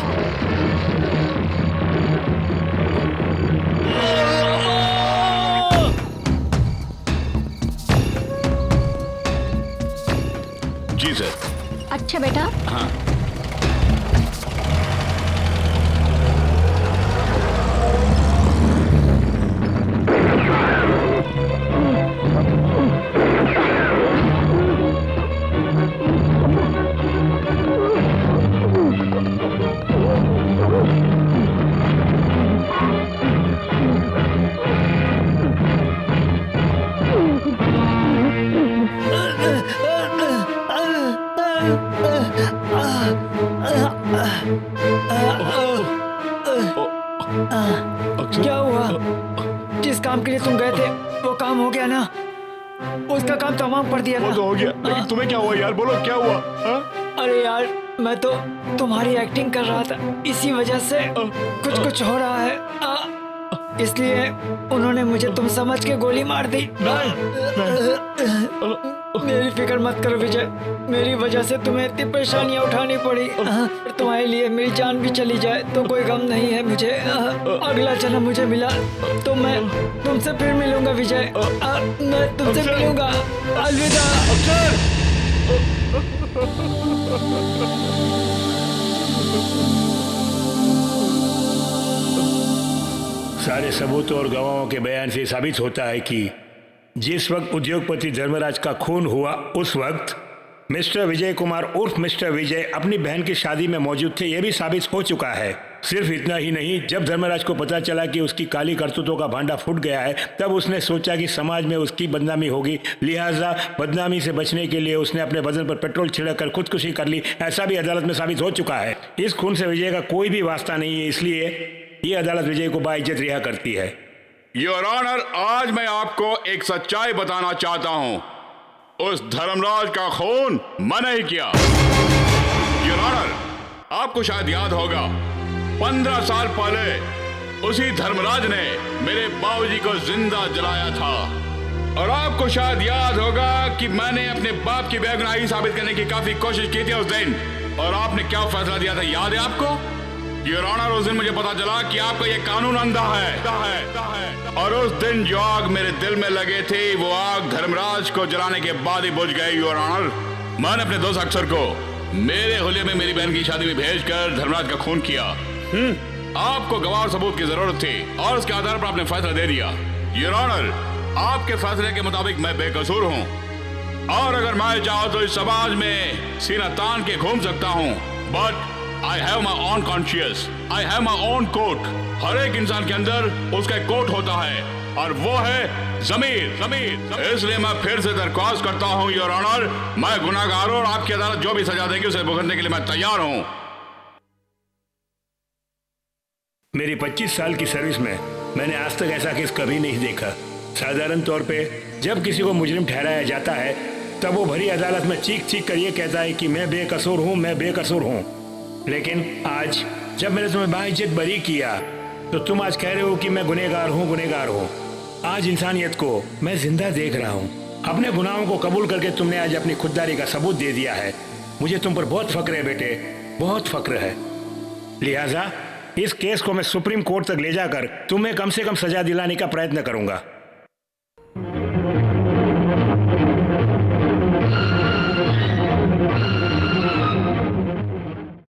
Ji sir. अच्छा बेटा। हाँ। क्या हुआ? जिस काम के लिए तुम गए थे वो काम हो गया ना? उसका काम तमाम कर दिया ना? वो तो हो गया, लेकिन तुम्हें क्या हुआ यार? बोलो क्या हुआ? अरे यार, मैं तो तुम्हारी एक्टिंग कर रहा था, इसी वजह से कुछ हो रहा है। इसलिए उन्होंने मुझे तुम समझ के गोली मार दी। मेरी फिक्र मत करो विजय, मेरी वजह से तुम्हें इतनी परेशानियां उठानी पड़ी। तुम्हारे लिए मेरी जान भी चली जाए तो कोई गम नहीं है मुझे। अगला जन्म मुझे मिला तो मैं तुमसे फिर मिलूंगा विजय। मैं तुमसे मिलूंगा। अलविदा। सारे सबूतों और गवाहों के बयान से साबित होता है कि जिस वक्त उद्योगपति धर्मराज का खून हुआ उस वक्त मिस्टर विजय कुमार उर्फ मिस्टर विजय अपनी बहन की शादी में मौजूद थे, यह भी साबित हो चुका है। सिर्फ इतना ही नहीं, जब धर्मराज को पता चला कि उसकी काली करतूतों का भांडा फूट गया है, तब उसने सोचा कि समाज में उसकी बदनामी होगी, लिहाजा बदनामी से बचने के लिए उसने अपने बदन पर पेट्रोल छिड़ककर खुदकुशी कर ली। ऐसा भी अदालत में साबित हो चुका है। इस खून से विजय का कोई भी वास्ता नहीं है, इसलिए ये अदालत विजय को बाइज्जत रिहा करती है। योर ऑनर, आज मैं आपको एक सच्चाई बताना चाहता हूं। उस धर्मराज का खून मैंने ही किया। योर ऑनर, आपको शायद याद होगा 15 साल पहले उसी धर्मराज ने मेरे बाबूजी को जिंदा जलाया था। और आपको शायद याद होगा कि मैंने अपने बाप की बेगुनाही साबित करने की काफी कोशिश की थी उस दिन। और आपने क्या फैसला दिया था, याद है आपको? योर ऑनर, उस दिन मुझे पता चला कि आपका ये कानून अंधा है। और उस दिन जो आग मेरे दिल में लगे थे वो आग धर्मराज को जलाने के बाद ही बुझ गई। योर ऑनर, मैंने अपने दोस्त अक्षर को मेरे हुलिये में मेरी बहन की शादी में भेजकर धर्मराज का खून किया। आपको गवाह और सबूत की जरूरत थी और उसके आधार पर आपने फैसला दे दिया। योर ऑनर, आपके फैसले के मुताबिक मैं बेकसूर हूँ और अगर मैं चाहूँ तो इस समाज में सीना तान के घूम सकता हूँ। But I have my own conscience, I have my own court। हर एक इंसान के अंदर उसका एक कोर्ट होता है और वो है ज़मीर। इसलिए मैं फिर से दरख्वास्त करता हूँ योर ऑनर, मैं गुनाहगार हूँ और आपकी अदालत जो भी सजा देगी उसे भुगतने के लिए मैं तैयार हूँ। मेरी 25 साल की सर्विस में मैंने आज तक ऐसा केस कभी नहीं देखा। साधारण तौर पे जब किसी को मुजरिम ठहराया जाता है तब वो भरी अदालत में चीख चीख कर ये कहता है कि मैं बेकसूर हूँ, मैं बेकसूर हूँ। लेकिन आज जब मैंने तुम्हें बाइज्जत बरी किया तो तुम आज कह रहे हो कि मैं गुनहगार हूँ। आज इंसानियत को मैं जिंदा देख रहा हूँ। अपने गुनाहों को कबूल करके तुमने आज अपनी खुददारी का सबूत दे दिया है। मुझे तुम पर बहुत फक्र है बेटे, बहुत फक्र है। लिहाजा इस केस को मैं सुप्रीम कोर्ट तक ले जाकर तुम्हें कम से कम सजा दिलाने का प्रयत्न करूंगा।